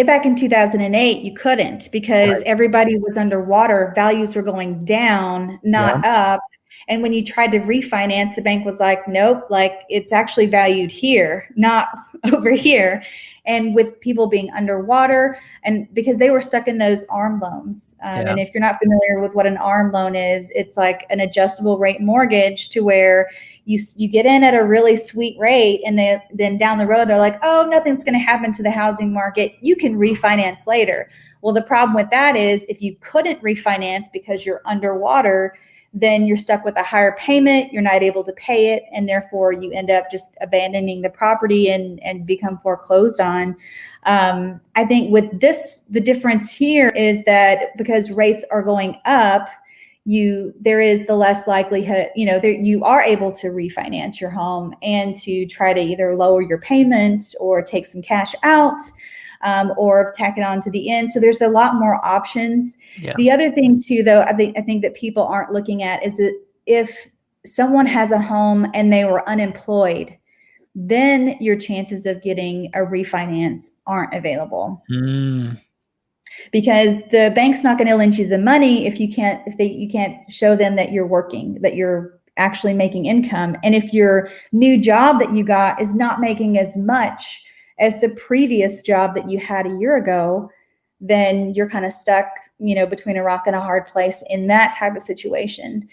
back in 2008, you couldn't, because everybody was underwater. Values were going down, not up. And when you tried to refinance, the bank was like, nope, like, it's actually valued here, not over here. And with people being underwater, and because they were stuck in those ARM loans. And if you're not familiar with what an ARM loan is, it's like an adjustable rate mortgage, to where you get in at a really sweet rate, and then down the road, they're like, oh, nothing's going to happen to the housing market. You can refinance later. Well, the problem with that is, if you couldn't refinance because you're underwater, then you're stuck with a higher payment. You're not able to pay it, and therefore you end up just abandoning the property and become foreclosed on. I think with this, the difference here is that because rates are going up, there is the less likelihood, you are able to refinance your home and to try to either lower your payments or take some cash out, or tack it on to the end. So there's a lot more options. Yeah. The other thing too, though, I think that people aren't looking at is that if someone has a home and they were unemployed, then your chances of getting a refinance aren't available. Because the bank's not going to lend you the money if you can't show them that you're working, that you're actually making income. And if your new job that you got is not making as much as the previous job that you had a year ago, then you're kind of stuck, between a rock and a hard place in that type of situation.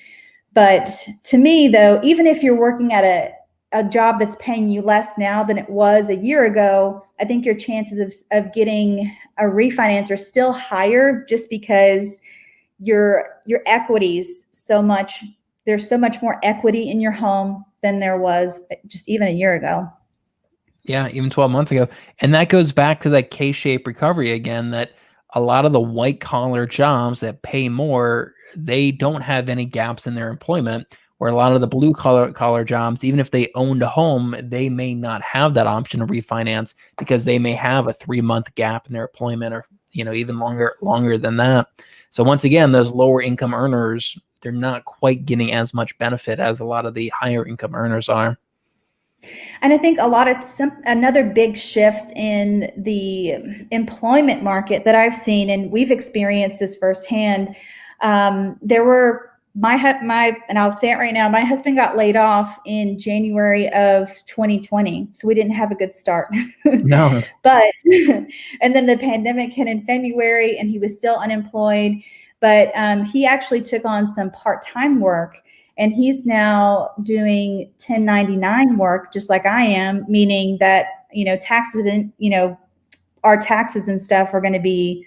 But to me, though, even if you're working at a job that's paying you less now than it was a year ago, I think your chances of getting a refinance are still higher, just because your equities there's so much more equity in your home than there was just even a year ago. Yeah, even 12 months ago. And that goes back to that K-shaped recovery again, that a lot of the white collar jobs that pay more, they don't have any gaps in their employment, where a lot of the blue collar jobs, even if they owned a home, they may not have that option to refinance because they may have a 3-month gap in their employment, or even longer than that. So once again, those lower income earners, they're not quite getting as much benefit as a lot of the higher income earners are. And I think another big shift in the employment market that I've seen, and we've experienced this firsthand. There were and I'll say it right now, my husband got laid off in January of 2020. So we didn't have a good start. No. But, and then the pandemic hit in February and he was still unemployed, but he actually took on some part-time work. And he's now doing 1099 work, just like I am, meaning that, taxes and, our taxes and stuff are going to be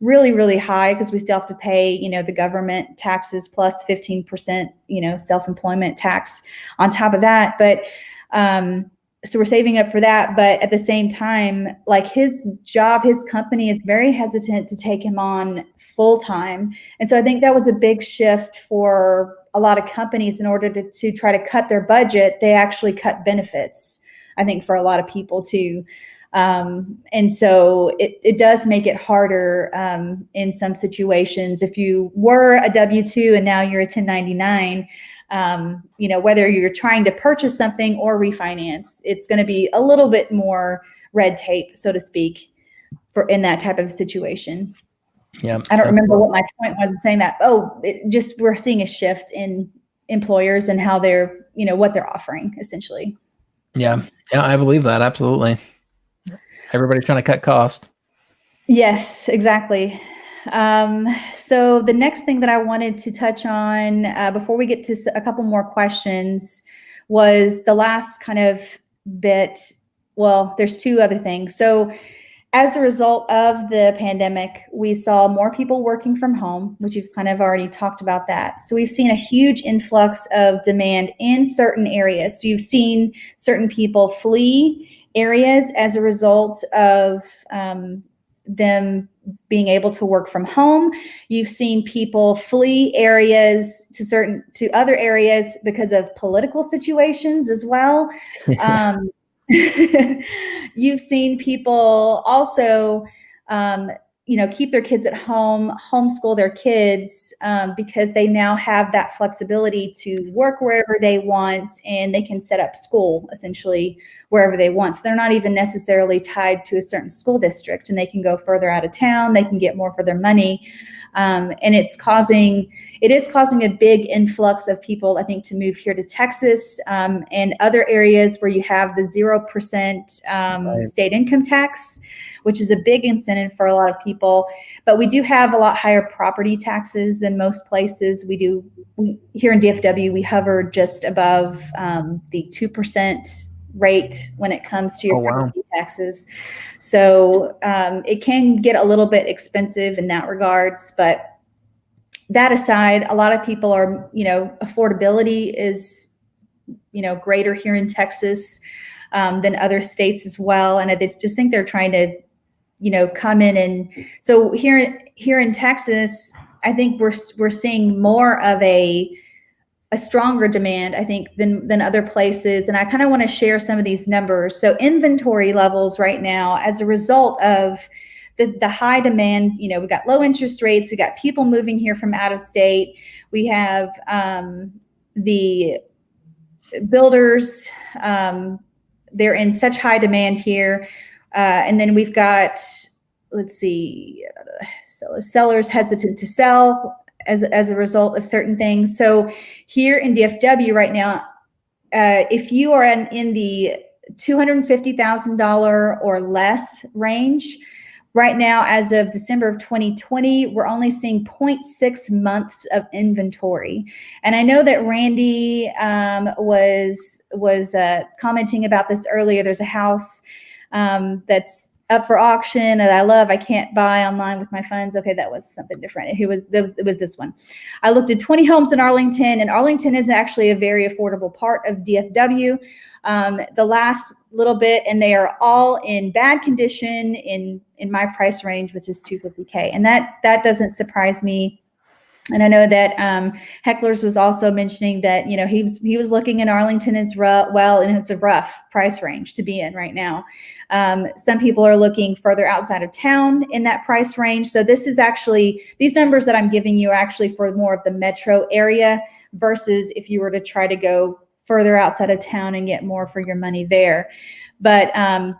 really, really high because we still have to pay, the government taxes plus 15%, self-employment tax on top of that. But so we're saving up for that. But at the same time, like his company is very hesitant to take him on full time. And so I think that was a big shift for a lot of companies. In order to try to cut their budget, they actually cut benefits, I think, for a lot of people too. And so it does make it harder in some situations. If you were a W-2 and now you're a 1099, whether you're trying to purchase something or refinance, it's going to be a little bit more red tape, so to speak, in that type of situation. Yeah, I don't remember what my point was in saying that. We're seeing a shift in employers and how they're, what they're offering essentially. Yeah, I believe that. Absolutely. Everybody's trying to cut cost. Yes, exactly. So the next thing that I wanted to touch on before we get to a couple more questions was the last kind of bit. Well, there's two other things. So as a result of the pandemic, we saw more people working from home, which you've kind of already talked about that. So we've seen a huge influx of demand in certain areas. So you've seen certain people flee areas as a result of them being able to work from home. You've seen people flee areas to other areas because of political situations as well. You've seen people also, keep their kids at home, homeschool their kids, because they now have that flexibility to work wherever they want, and they can set up school essentially wherever they want. So they're not even necessarily tied to a certain school district, and they can go further out of town. They can get more for their money. And it is causing a big influx of people, I think, to move here to Texas and other areas where you have the 0% state income tax, which is a big incentive for a lot of people. But we do have a lot higher property taxes than most places. Here in DFW, we hover just above the 2% rate when it comes to your property taxes. So it can get a little bit expensive in that regards, but that aside, a lot of people are, affordability is, greater here in Texas than other states as well. And I just think they're trying to, come in. And so here in Texas, I think we're seeing more of a stronger demand, I think, than other places. And I kind of want to share some of these numbers. So inventory levels right now, as a result of the high demand, we've got low interest rates, we got people moving here from out of state, we have the builders, they're in such high demand here. And then we've got, let's see, sellers hesitant to sell as a result of certain things. So here in DFW right now, if you are in the $250,000 or less range, right now, as of December of 2020, we're only seeing 0.6 months of inventory. And I know that Randy was commenting about this earlier. There's a house that's up for auction that I love. I can't buy online with my funds. Okay, that was something different. It was this one. I looked at 20 homes in Arlington, and Arlington is actually a very affordable part of DFW. The last little bit, and they are all in bad condition in my price range, which is $250K, and that doesn't surprise me. And I know that Hecklers was also mentioning that he was looking in Arlington as well, and it's a rough price range to be in right now. Some people are looking further outside of town in that price range. So this is actually, these numbers that I'm giving you are actually for more of the metro area versus if you were to try to go further outside of town and get more for your money there. But I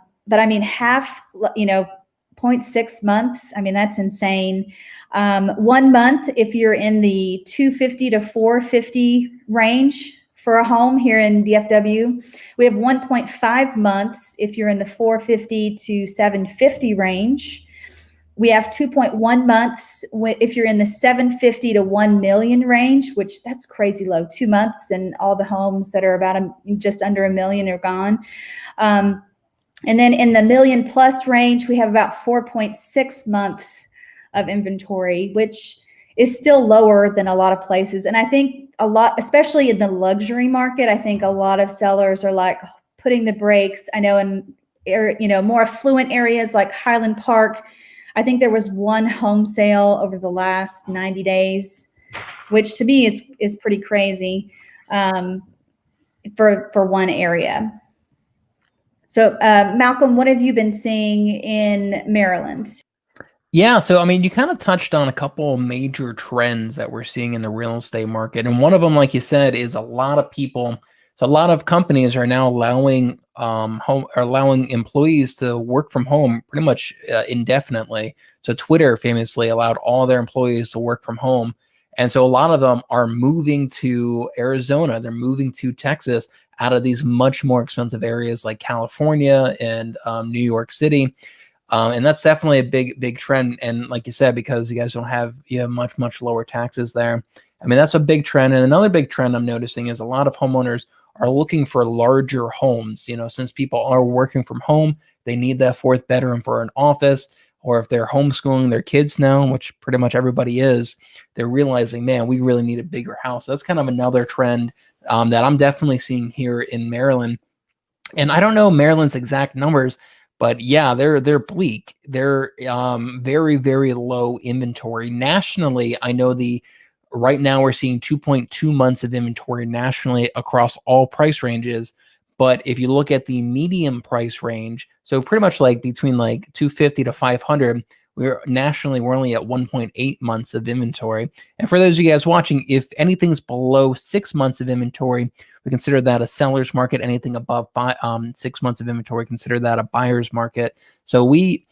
mean, half, 0.6 months. I mean, that's insane. 1 month, if you're in the 250 to 450 range for a home here in DFW. We have 1.5 months if you're in the 450 to 750 range. We have 2.1 months if you're in the 750 to 1 million range, which that's crazy low. 2 months and all the homes that are about just under $1 million are gone. And then in the million plus range, we have about 4.6 months of inventory, which is still lower than a lot of places. And I think a lot, especially in the luxury market, I think a lot of sellers are like putting the brakes. I know in more affluent areas like Highland Park, I think there was one home sale over the last 90 days, which to me is pretty crazy for one area. So Malcolm, what have you been seeing in Maryland? Yeah, so I mean, you kind of touched on a couple major trends that we're seeing in the real estate market, and one of them, like you said, is a lot of companies are now allowing employees to work from home pretty much indefinitely. So Twitter famously allowed all their employees to work from home, and so a lot of them are moving to Arizona, they're moving to Texas out of these much more expensive areas like California and New York City. And that's definitely a big trend. And like you said, because you guys have much lower taxes there. I mean, that's a big trend. And another big trend I'm noticing is a lot of homeowners are looking for larger homes. Since people are working from home, they need that fourth bedroom for an office, or if they're homeschooling their kids now, which pretty much everybody is, they're realizing, man, we really need a bigger house. So that's kind of another trend that I'm definitely seeing here in Maryland. And I don't know Maryland's exact numbers, but yeah, they're bleak. They're very, very low inventory. Nationally, I know right now we're seeing 2.2 months of inventory nationally across all price ranges. But if you look at the medium price range, so pretty much like between like 250 to 500, we're only at 1.8 months of inventory. And for those of you guys watching, if anything's below 6 months of inventory, we consider that a seller's market. Anything above 6 months of inventory, consider that a buyer's market. So we've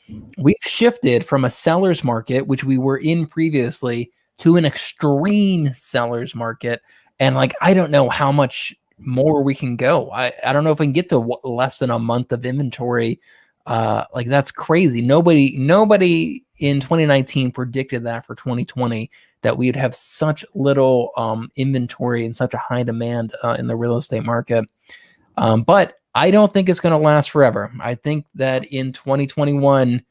shifted from a seller's market, which we were in previously, to an extreme seller's market. And I don't know how much more we can go. I don't know if we can get to less than a month of inventory. That's crazy. Nobody in 2019 predicted that for 2020, that we would have such little inventory and such a high demand in the real estate market. But I don't think it's going to last forever. I think that in 2021,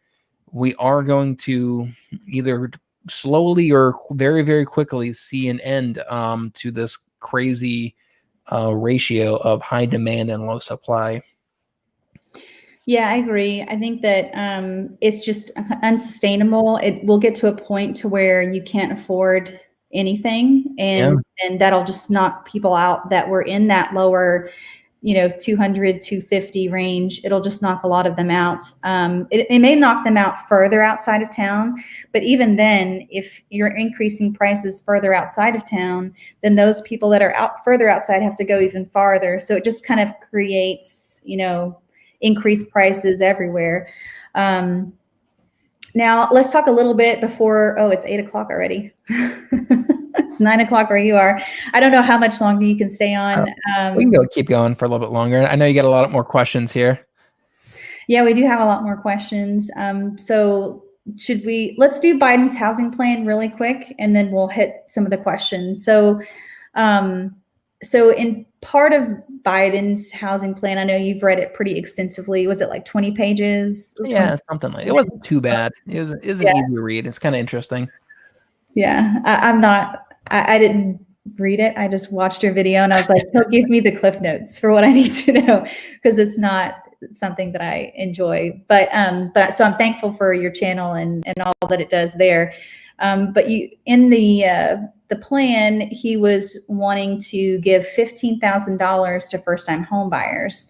we are going to either slowly or very, very quickly see an end to this crazy ratio of high demand and low supply. Yeah, I agree. I think that it's just unsustainable. It will get to a point to where you can't afford anything, and that'll just knock people out that were in that lower, 200, 250 range. It'll just knock a lot of them out. It may knock them out further outside of town, but even then, if you're increasing prices further outside of town, then those people that are out further outside have to go even farther. So it just kind of creates, increased prices everywhere. Now let's talk a little bit before, it's 8 o'clock already. It's 9 o'clock where you are. I don't know how much longer you can stay on. We can keep going for a little bit longer. I know you get a lot more questions here. Yeah, we do have a lot more questions. So let's do Biden's housing plan really quick, and then we'll hit some of the questions. So in part of Biden's housing plan, I know you've read it pretty extensively. Was it like 20 pages? Yeah, something like it. It wasn't too bad. It was an easy read. It's kind of interesting. Yeah, I didn't read it. I just watched your video and I was like, he'll give me the cliff notes for what I need to know, because it's not something that I enjoy. But so I'm thankful for your channel and all that it does there. But in the plan, he was wanting to give $15,000 to first-time home buyers.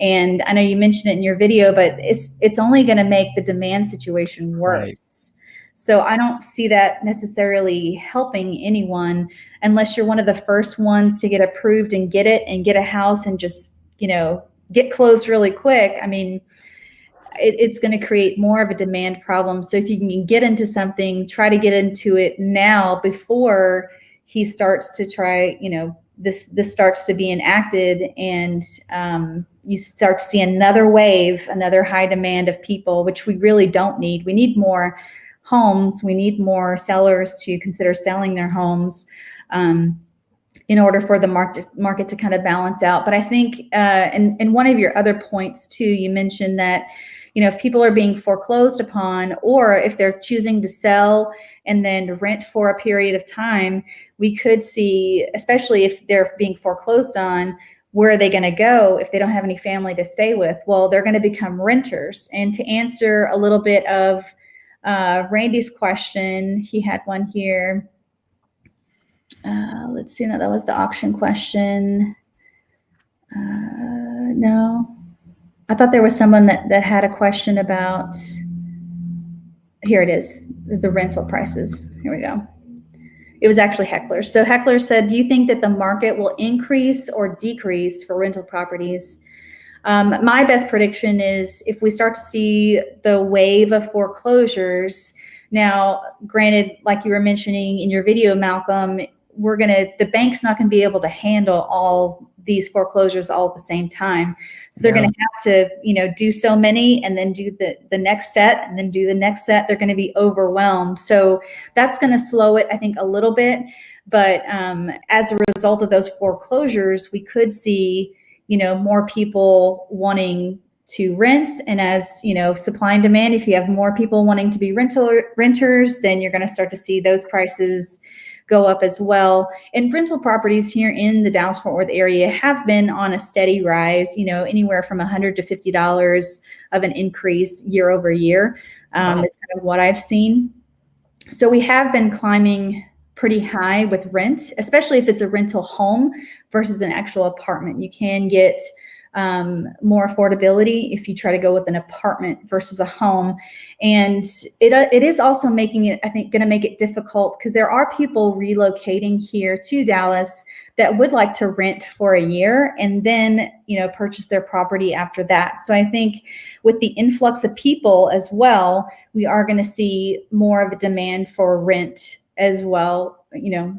And I know you mentioned it in your video, but it's only going to make the demand situation worse. Right. So I don't see that necessarily helping anyone unless you're one of the first ones to get approved and get it and get a house and just, get closed really quick. I mean, it's going to create more of a demand problem. So if you can get into something, try to get into it now before he starts to try, this starts to be enacted, and you start to see another wave, another high demand of people, which we really don't need. We need more homes. We need more sellers to consider selling their homes in order for the market to kind of balance out. But I think in one of your other points too, you mentioned that, if people are being foreclosed upon, or if they're choosing to sell and then rent for a period of time, we could see, especially if they're being foreclosed on, where are they going to go if they don't have any family to stay with? Well, they're going to become renters. And to answer a little bit of Randy's question, he had one here. Let's see, no, that was the auction question. No, I thought there was someone that had a question about, here it is, the rental prices. Here we go. It was actually Heckler. So Heckler said, do you think that the market will increase or decrease for rental properties? My best prediction is if we start to see the wave of foreclosures. Now, granted, like you were mentioning in your video, Malcolm, the bank's not going to be able to handle all these foreclosures all at the same time. So they're going to have to, do so many and then do the next set and then do the next set. They're going to be overwhelmed. So that's going to slow it, I think, a little bit. But as a result of those foreclosures, we could see, more people wanting to rent. And as, supply and demand, if you have more people wanting to be renters, then you're going to start to see those prices go up as well. And rental properties here in the Dallas-Fort Worth area have been on a steady rise, anywhere from $100 to $50 of an increase year over year. Wow. It's kind of what I've seen. So we have been climbing pretty high with rent, especially if it's a rental home versus an actual apartment. You can get more affordability if you try to go with an apartment versus a home. And it is also making it, I think, going to make it difficult because there are people relocating here to Dallas that would like to rent for a year and then, purchase their property after that. So I think with the influx of people as well, we are going to see more of a demand for rent as well,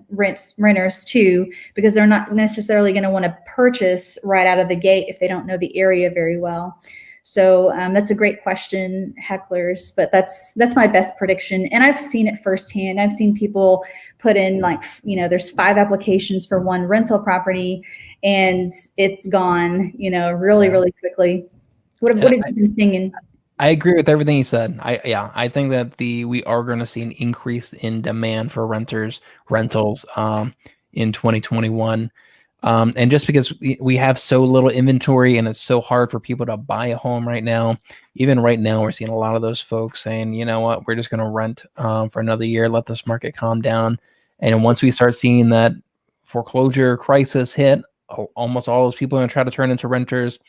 renters too, because they're not necessarily going to want to purchase right out of the gate if they don't know the area very well. So that's a great question, Hecklers, but that's my best prediction. And I've seen it firsthand. I've seen people put in there's 5 applications for one rental property and it's gone, really, really quickly. What have you been seeing? I agree with everything you said. I think that we are going to see an increase in demand for rentals in 2021. And just because we have so little inventory and it's so hard for people to buy a home right now, even right now, we're seeing a lot of those folks saying, you know what, we're just going to rent for another year, let this market calm down. And once we start seeing that foreclosure crisis hit, almost all those people are going to try to turn into renters.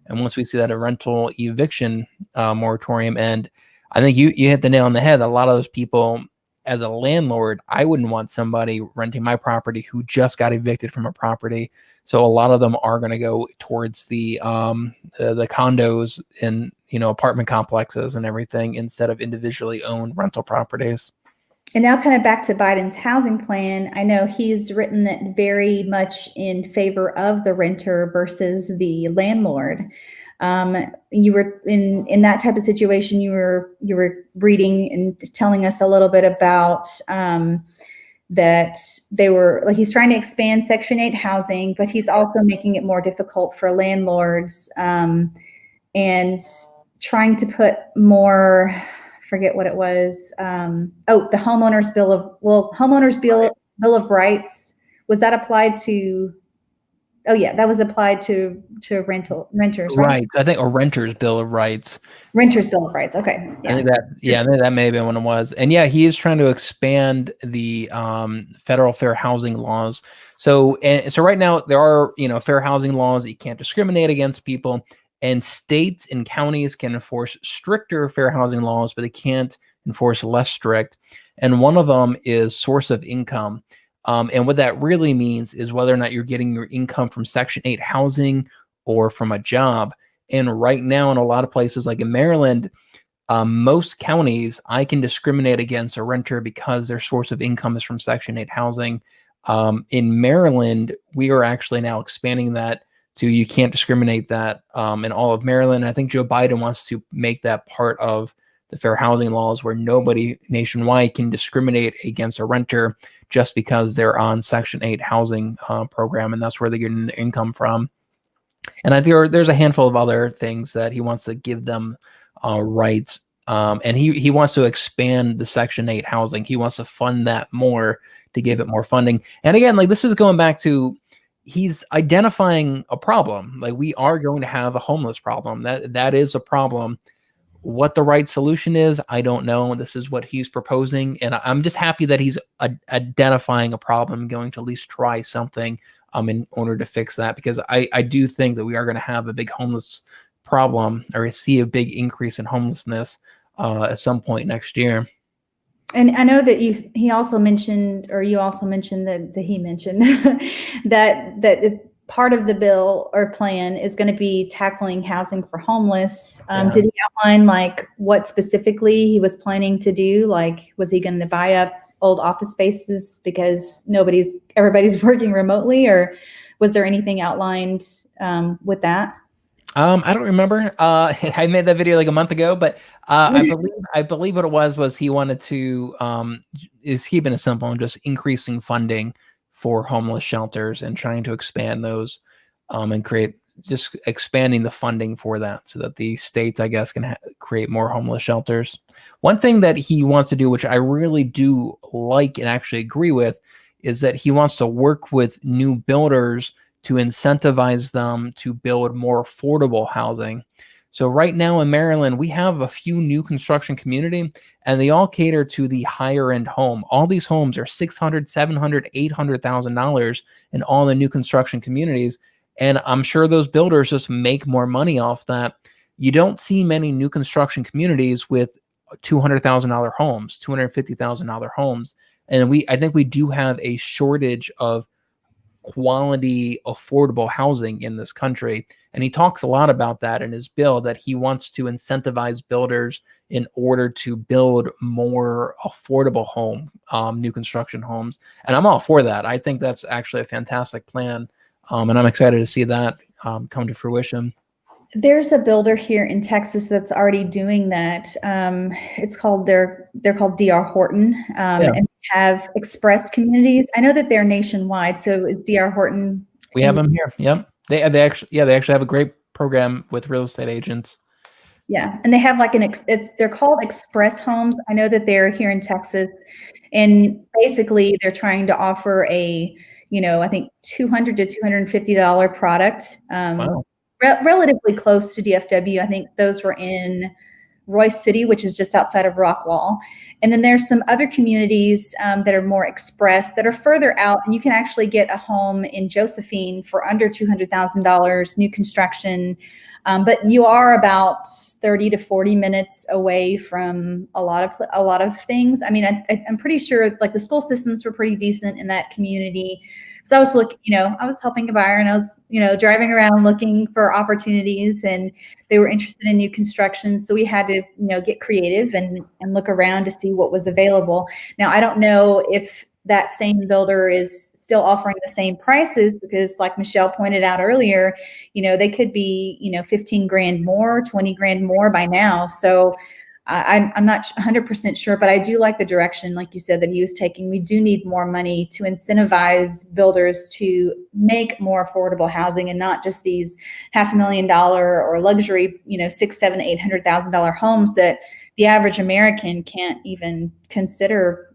And once we see that a rental eviction moratorium end, I think you hit the nail on the head. A lot of those people, as a landlord, I wouldn't want somebody renting my property who just got evicted from a property. So a lot of them are going to go towards the condos and apartment complexes and everything instead of individually owned rental properties. And now kind of back to Biden's housing plan, I know he's written that very much in favor of the renter versus the landlord. You were in that type of situation, you were reading and telling us a little bit about that they were like, he's trying to expand Section 8 housing, but he's also making it more difficult for landlords and trying to put more, forget what it was. The homeowners bill of rights. Was that applied to? Oh yeah, that was applied to renters, right? Right. I think a renter's bill of rights. Renters bill of rights. Okay. Yeah. I think that may have been what it was. And yeah, he is trying to expand the federal fair housing laws. So right now there are fair housing laws that you can't discriminate against people. And states and counties can enforce stricter fair housing laws, but they can't enforce less strict. And one of them is source of income. And what that really means is whether or not you're getting your income from Section 8 housing or from a job. And right now, in a lot of places, like in Maryland, most counties, I can discriminate against a renter because their source of income is from Section 8 housing. In Maryland, we are actually now expanding that to you can't discriminate that in all of Maryland. I think Joe Biden wants to make that part of the fair housing laws where nobody nationwide can discriminate against a renter just because they're on Section 8 housing program, and that's where they're getting their income from. And I think there's a handful of other things that he wants to give them rights. And he wants to expand the Section 8 housing. He wants to fund that more to give it more funding. And again, like this is going back to he's identifying a problem. Like we are going to have a homeless problem. That is a problem. What the right solution is, I don't know. This is what he's proposing. And I'm just happy that he's identifying a problem, going to at least try something in order to fix that, because I do think that we are going to have a big homeless problem, or see a big increase in homelessness at some point next year. And I know that you also mentioned that he mentioned that part of the bill or plan is going to be tackling housing for homeless. Did he outline like what specifically he was planning to do? Like, was he going to buy up old office spaces because everybody's working remotely, or was there anything outlined with that? I don't remember. I made that video like a month ago, but I believe what it was he wanted to is keeping it simple and just increasing funding for homeless shelters and trying to expand those and just expanding the funding for that so that the states, I guess, can create more homeless shelters. One thing that he wants to do, which I really do like and actually agree with, is that he wants to work with new builders to incentivize them to build more affordable housing. So right now in Maryland, we have a few new construction community, and they all cater to the higher end home. All these homes are $600,000, $700,000, $800,000 in all the new construction communities. And I'm sure those builders just make more money off that. You don't see many new construction communities with $200,000 homes, $250,000 homes. And I think we do have a shortage of quality, affordable housing in this country. And he talks a lot about that in his bill, that he wants to incentivize builders in order to build more affordable new construction homes. And I'm all for that. I think that's actually a fantastic plan. And I'm excited to see that come to fruition. There's a builder here in Texas that's already doing that. It's called they're called D.R. Horton, and have express communities. I know that they're nationwide, so it's D.R. Horton. We have them here. Yep. They actually have a great program with real estate agents. Yeah, and they have like they're called express homes. I know that they're here in Texas, and basically they're trying to offer I think $200 to $250 product, Wow. relatively close to DFW. I think those were in Royce City, which is just outside of Rockwall. And then there's some other communities that are more express, that are further out, and you can actually get a home in Josephine for under $200,000, new construction. But you are about 30 to 40 minutes away from a lot of things. I mean, I'm pretty sure like the school systems were pretty decent in that community. So I was I was helping a buyer, and I was, driving around looking for opportunities, and they were interested in new construction. So we had to, get creative and look around to see what was available. Now, I don't know if that same builder is still offering the same prices, because like Michelle pointed out earlier, they could be, 15 grand more, 20 grand more by now. So I'm not 100% sure, but I do like the direction, like you said, that he was taking. We do need more money to incentivize builders to make more affordable housing, and not just these $500,000 or luxury, $600,000, $700,000, $800,000 homes that the average American can't even consider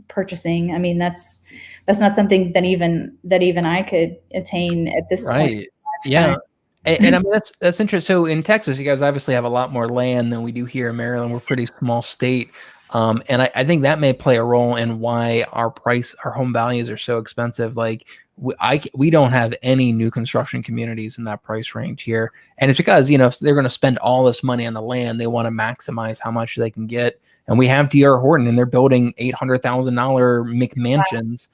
purchasing. I mean, that's not something that even I could attain at this point in Right. my Yeah. lifetime. And I mean, that's interesting. So in Texas, you guys obviously have a lot more land than we do here in Maryland. We're a pretty small state. And I think that may play a role in why our home values are so expensive. Like we don't have any new construction communities in that price range here. And it's because, if they're going to spend all this money on the land, they want to maximize how much they can get. And we have D.R. Horton, and they're building $800,000 McMansions.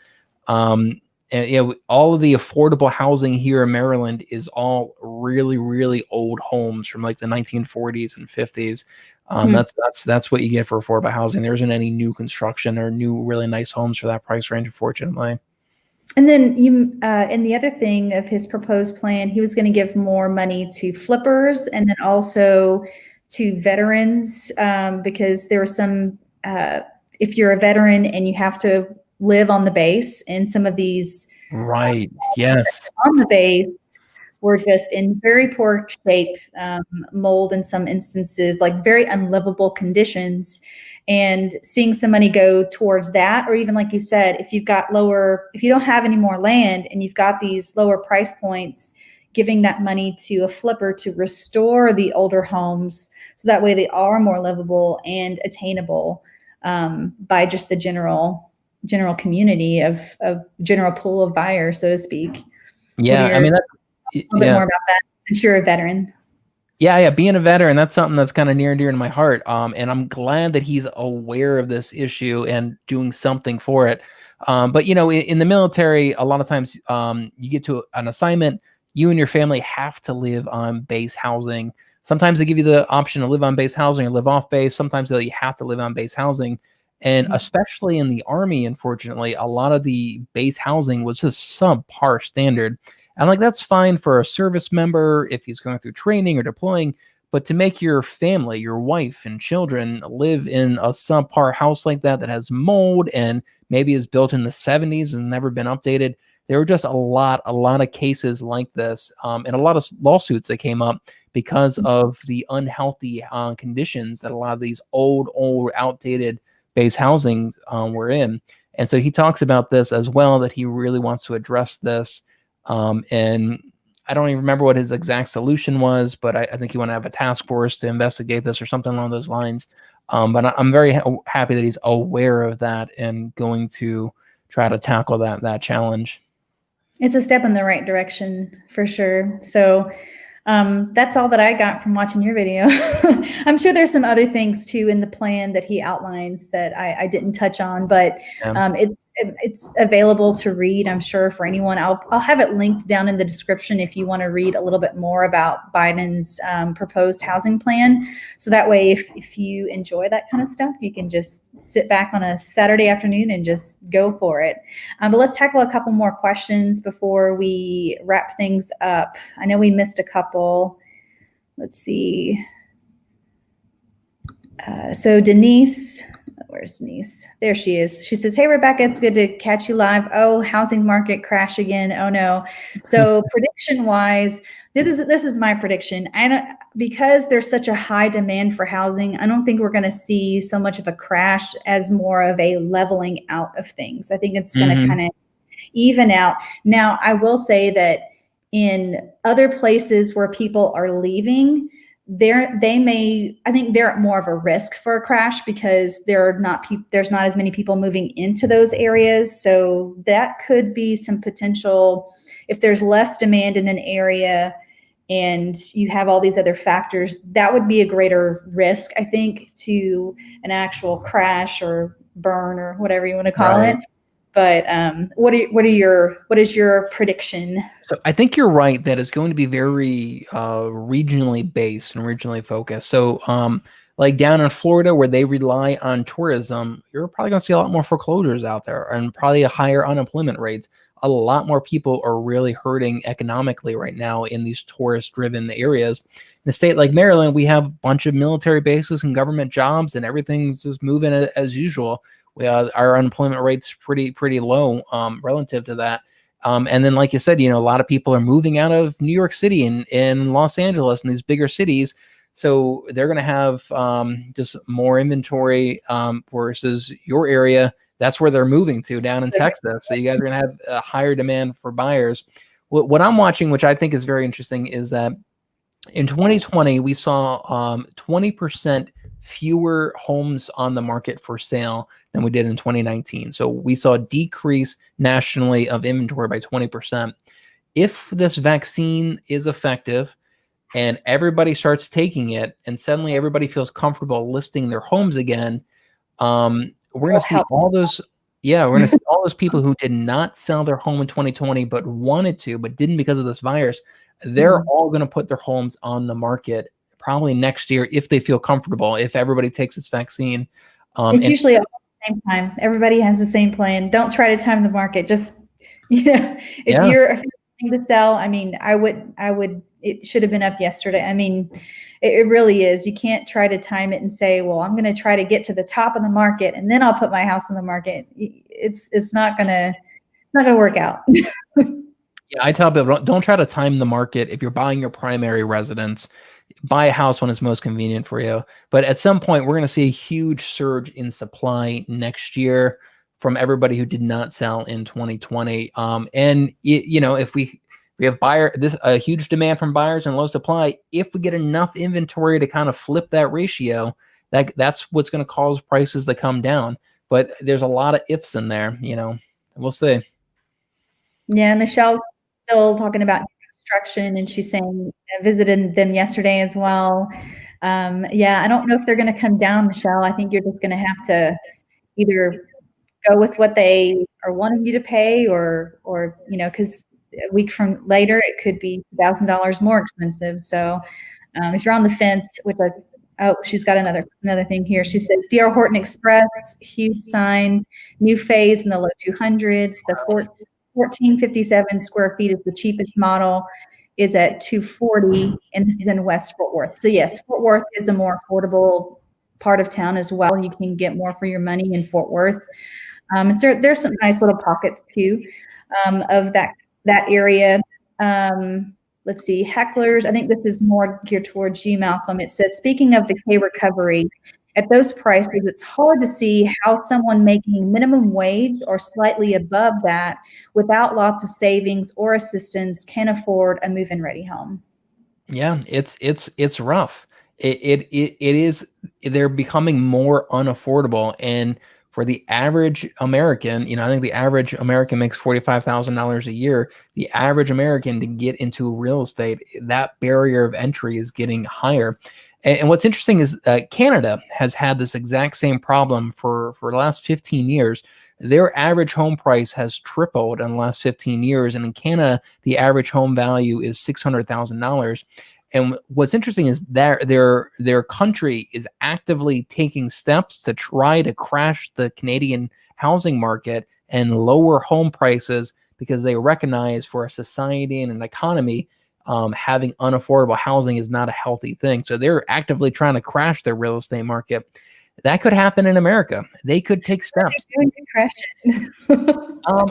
And all of the affordable housing here in Maryland is all really, really old homes from like the 1940s and 50s. That's what you get for affordable housing. There isn't any new construction or new really nice homes for that price range, unfortunately. And then and the other thing of his proposed plan, he was going to give more money to flippers, and then also to veterans, because there were some, if you're a veteran and you have to live on the base, and some of these Right. Yes. on the base were just in very poor shape, mold in some instances, like very unlivable conditions. And seeing some money go towards that, or even like you said, if you don't have any more land and you've got these lower price points, giving that money to a flipper to restore the older homes, so that way they are more livable and attainable, by just the general community of general pool of buyers, so to speak. Yeah. I mean, A little bit more about that, since you're a veteran. Yeah. Being a veteran, that's something that's kind of near and dear to my heart. And I'm glad that he's aware of this issue and doing something for it. But in the military, a lot of times, you get to an assignment, you and your family have to live on base housing. Sometimes they give you the option to live on base housing or live off base. Sometimes you have to live on base housing. And especially in the Army, unfortunately, a lot of the base housing was just subpar standard. And like, that's fine for a service member if he's going through training or deploying, but to make your family, your wife and children live in a subpar house like that has mold and maybe is built in the 70s and never been updated. There were just a lot of cases like this, and a lot of lawsuits that came up because of the unhealthy conditions that a lot of these old, outdated base housing were in. And so he talks about this as well, that he really wants to address this. And I don't even remember what his exact solution was, but I think he want to have a task force to investigate this or something along those lines. But I'm very happy that he's aware of that and going to try to tackle that challenge. It's a step in the right direction for sure. So that's all that I got from watching your video. I'm sure there's some other things too in the plan that he outlines that I didn't touch on, but it's available to read, I'm sure, for anyone. I'll have it linked down in the description if you want to read a little bit more about Biden's proposed housing plan. So that way, if you enjoy that kind of stuff, you can just sit back on a Saturday afternoon and just go for it. But let's tackle a couple more questions before we wrap things up. I know we missed a couple. Let's see. So Denise, where's Denise? There she is. She says, "Hey, Rebecca, it's good to catch you live. Oh, housing market crash again. Oh no." So prediction wise, this is my prediction. I don't, because there's such a high demand for housing, I don't think we're going to see so much of a crash as more of a leveling out of things. I think it's going to kind of even out. Now, I will say that in other places where people are leaving, I think they're at more of a risk for a crash because there's not as many people moving into those areas. So that could be some potential, if there's less demand in an area and you have all these other factors, that would be a greater risk, I think, to an actual crash or burn or whatever you want to call it. But what is your prediction? So I think you're right that it's going to be very regionally based and regionally focused. So like down in Florida where they rely on tourism, you're probably going to see a lot more foreclosures out there and probably a higher unemployment rates. A lot more people are really hurting economically right now in these tourist driven areas. In a state like Maryland, we have a bunch of military bases and government jobs and everything's just moving as usual. Our unemployment rate's pretty low relative to that. And then, like you said, a lot of people are moving out of New York City and Los Angeles and these bigger cities. So they're going to have just more inventory versus your area. That's where they're moving to down in Texas. So you guys are going to have a higher demand for buyers. What I'm watching, which I think is very interesting, is that in 2020, we saw 20% fewer homes on the market for sale than we did in 2019. So we saw a decrease nationally of inventory by 20%. If this vaccine is effective and everybody starts taking it and suddenly everybody feels comfortable listing their homes again, we're going to see all those. Yeah, we're going to see all those people who did not sell their home in 2020 but wanted to, but didn't because of this virus. They're all going to put their homes on the market probably next year if they feel comfortable, if everybody takes this vaccine. It's usually all at the same time. Everybody has the same plan. Don't try to time the market. Just, if you're trying to sell, I mean, I would, it should have been up yesterday. I mean, it really is. You can't try to time it and say, well, I'm going to try to get to the top of the market and then I'll put my house on the market. It's not going to work out. Yeah, I tell people, don't try to time the market. If you're buying your primary residence, buy a house when it's most convenient for you. But at some point, we're going to see a huge surge in supply next year from everybody who did not sell in 2020. And if we have a huge demand from buyers and low supply, if we get enough inventory to kind of flip that ratio, that's what's going to cause prices to come down. But there's a lot of ifs in there. We'll see. Yeah, Michelle's still talking about construction, and she's saying I visited them yesterday as well. Yeah, I don't know if they're going to come down, Michelle. I think you're just going to have to either go with what they are wanting you to pay, or because a week from later it could be $1,000 more expensive. So if you're on the fence with she's got another thing here. She says D.R. Horton Express, huge sign, new phase in the low 200s. The 1457 square feet is the cheapest model, is at $240, and this is in West Fort Worth. So yes, Fort Worth is a more affordable part of town as well. You can get more for your money in Fort Worth. And so there's some nice little pockets too of that area. Let's see, hecklers. I think this is more geared towards you, Malcolm. It says, speaking of the K recovery, at those prices, it's hard to see how someone making minimum wage or slightly above that without lots of savings or assistance can afford a move-in ready home. Yeah, it's rough. It is. They're becoming more unaffordable, and for the average American, I think the average American makes $45,000 a year. The average American to get into real estate, that barrier of entry is getting higher. And what's interesting is Canada has had this exact same problem for the last 15 years. Their average home price has tripled in the last 15 years. And in Canada, the average home value is $600,000. And what's interesting is that their country is actively taking steps to try to crash the Canadian housing market and lower home prices because they recognize for a society and an economy, having unaffordable housing is not a healthy thing. So they're actively trying to crash their real estate market. That could happen in America. They could take steps. Doing to crash it.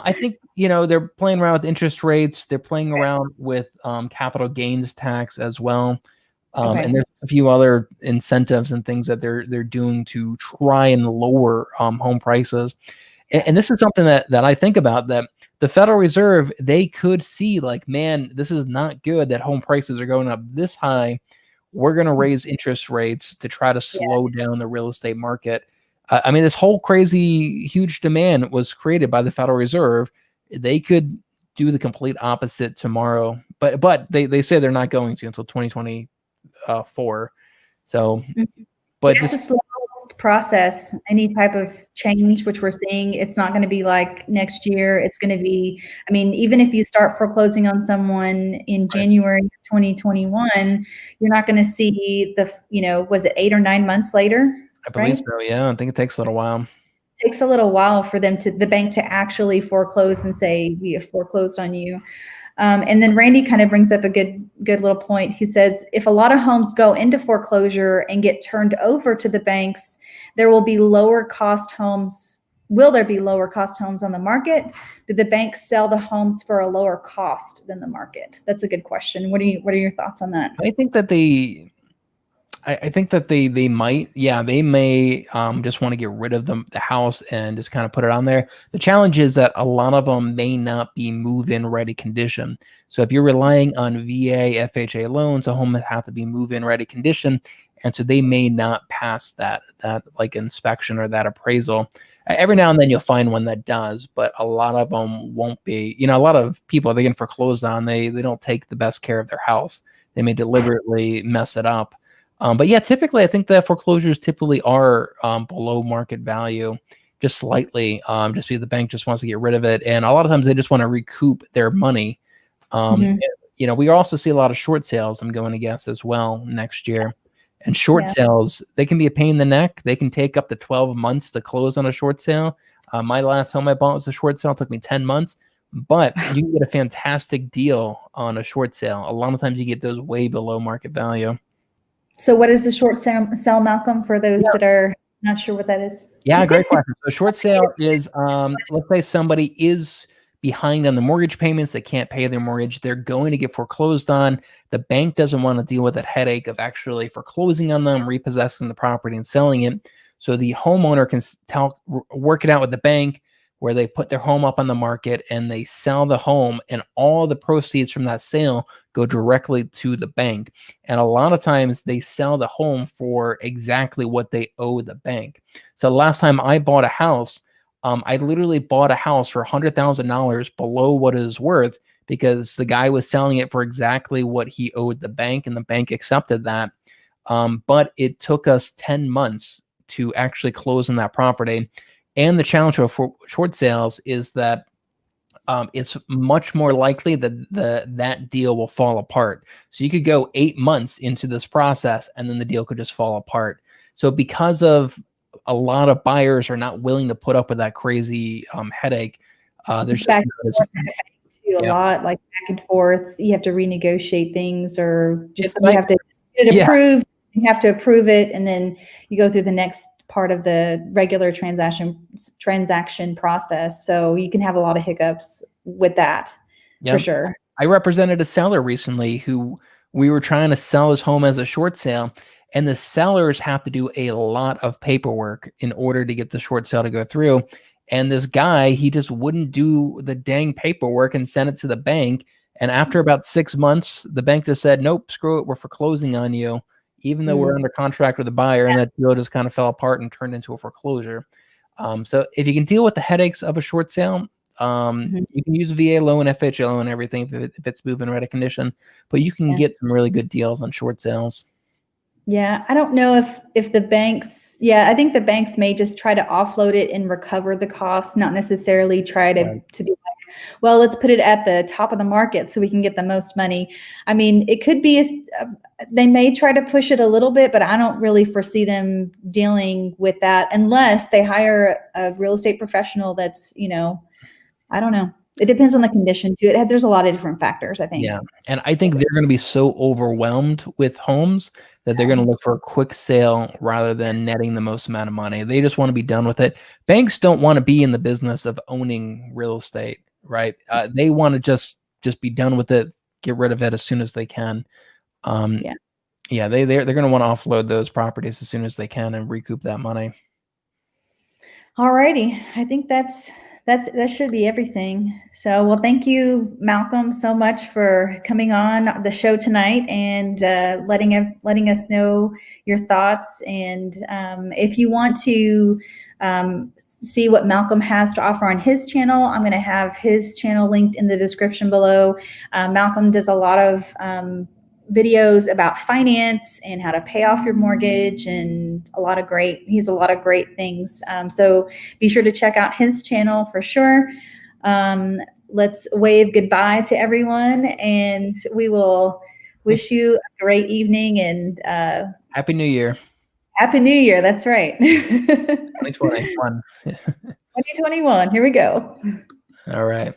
I think, they're playing around with interest rates. They're playing around with capital gains tax as well. Okay. And there's a few other incentives and things that they're doing to try and lower home prices. And this is something that I think about, that the Federal Reserve, they could see like, man, this is not good that home prices are going up this high. We're going to raise interest rates to try to slow down the real estate market. I mean, this whole crazy huge demand was created by the Federal Reserve. They could do the complete opposite tomorrow, but they say they're not going to until 2024. So, but it's a slow process. Any type of change, which we're seeing, it's not going to be like next year. It's going to be, I mean, even if you start foreclosing on someone in January 2021, you're not going to see was it 8 or 9 months later? I believe so. Yeah, I think it takes a little while. It takes a little while for the bank to actually foreclose and say, we have foreclosed on you. And then Randy kind of brings up a good little point. He says, if a lot of homes go into foreclosure and get turned over to the banks, there will be lower cost homes. Will there be lower cost homes on the market? Do the banks sell the homes for a lower cost than the market? That's a good question. What are your thoughts on that? I think that I think that they might, they may just want to get rid of the house and just kind of put it on there. The challenge is that a lot of them may not be move-in ready condition. So if you're relying on VA, FHA loans, a home would have to be move-in ready condition. And so they may not pass that like inspection or that appraisal. Every now and then you'll find one that does, but a lot of them won't be. A lot of people, they get foreclosed on, they don't take the best care of their house. They may deliberately mess it up. But yeah, typically I think that foreclosures typically are below market value, just slightly, just because the bank just wants to get rid of it. And a lot of times they just want to recoup their money. We also see a lot of short sales, I'm going to guess, as well next year. And short sales, they can be a pain in the neck. They can take up to 12 months to close on a short sale. My last home I bought was a short sale. It took me 10 months. But you can get a fantastic deal on a short sale. A lot of times you get those way below market value. So what is the short sale, Malcolm, for those that are not sure what that is? Yeah, great question. So short sale is, let's say somebody is behind on the mortgage payments. They can't pay their mortgage. They're going to get foreclosed on. The bank doesn't want to deal with that headache of actually foreclosing on them, repossessing the property and selling it. So the homeowner can work it out with the bank, where they put their home up on the market and they sell the home, and all the proceeds from that sale go directly to the bank. And a lot of times they sell the home for exactly what they owe the bank. So last time I bought a house, I literally bought a house for $100,000 below what it is worth, because the guy was selling it for exactly what he owed the bank, and the bank accepted that. But it took us 10 months to actually close on that property. And the challenge of short sales is that it's much more likely that that deal will fall apart. So you could go 8 months into this process and then the deal could just fall apart. So because of a lot of buyers are not willing to put up with that crazy headache, there's back and forth too, a lot, like back and forth. You have to renegotiate things, or just you have to get it approved. You have to approve it, and then you go through the next part of the regular transaction process. So you can have a lot of hiccups with that, for sure. I represented a seller recently who we were trying to sell his home as a short sale, and the sellers have to do a lot of paperwork in order to get the short sale to go through. And this guy, he just wouldn't do the dang paperwork and send it to the bank. And after about 6 months, the bank just said, nope, screw it, we're foreclosing on you, even though we're under contract with the buyer. And that deal just kind of fell apart and turned into a foreclosure. So if you can deal with the headaches of a short sale, you can use VA loan, FHA loan, everything if it's move-in ready condition, but you can get some really good deals on short sales. Yeah, I don't know if the banks, I think the banks may just try to offload it and recover the cost, not necessarily try to be like, well, let's put it at the top of the market so we can get the most money. I mean, it could be, they may try to push it a little bit, but I don't really foresee them dealing with that unless they hire a real estate professional that's, I don't know. It depends on the condition too. There's a lot of different factors, I think. Yeah. And I think they're going to be so overwhelmed with homes that they're going to look for a quick sale rather than netting the most amount of money. They just want to be done with it. Banks don't want to be in the business of owning real estate, right? They want to just be done with it, get rid of it as soon as they can. Yeah, they're going to want to offload those properties as soon as they can and recoup that money. All righty. I think that should be everything. So, well, thank you, Malcolm, so much for coming on the show tonight and letting us know your thoughts. And if you want to see what Malcolm has to offer on his channel, I'm going to have his channel linked in the description below. Malcolm does a lot of videos about finance and how to pay off your mortgage and he's a lot of great things. So be sure to check out his channel for sure. Let's wave goodbye to everyone, and we will wish you a great evening and Happy New Year. Happy New Year. That's right. 2021. 2021. Here we go. All right.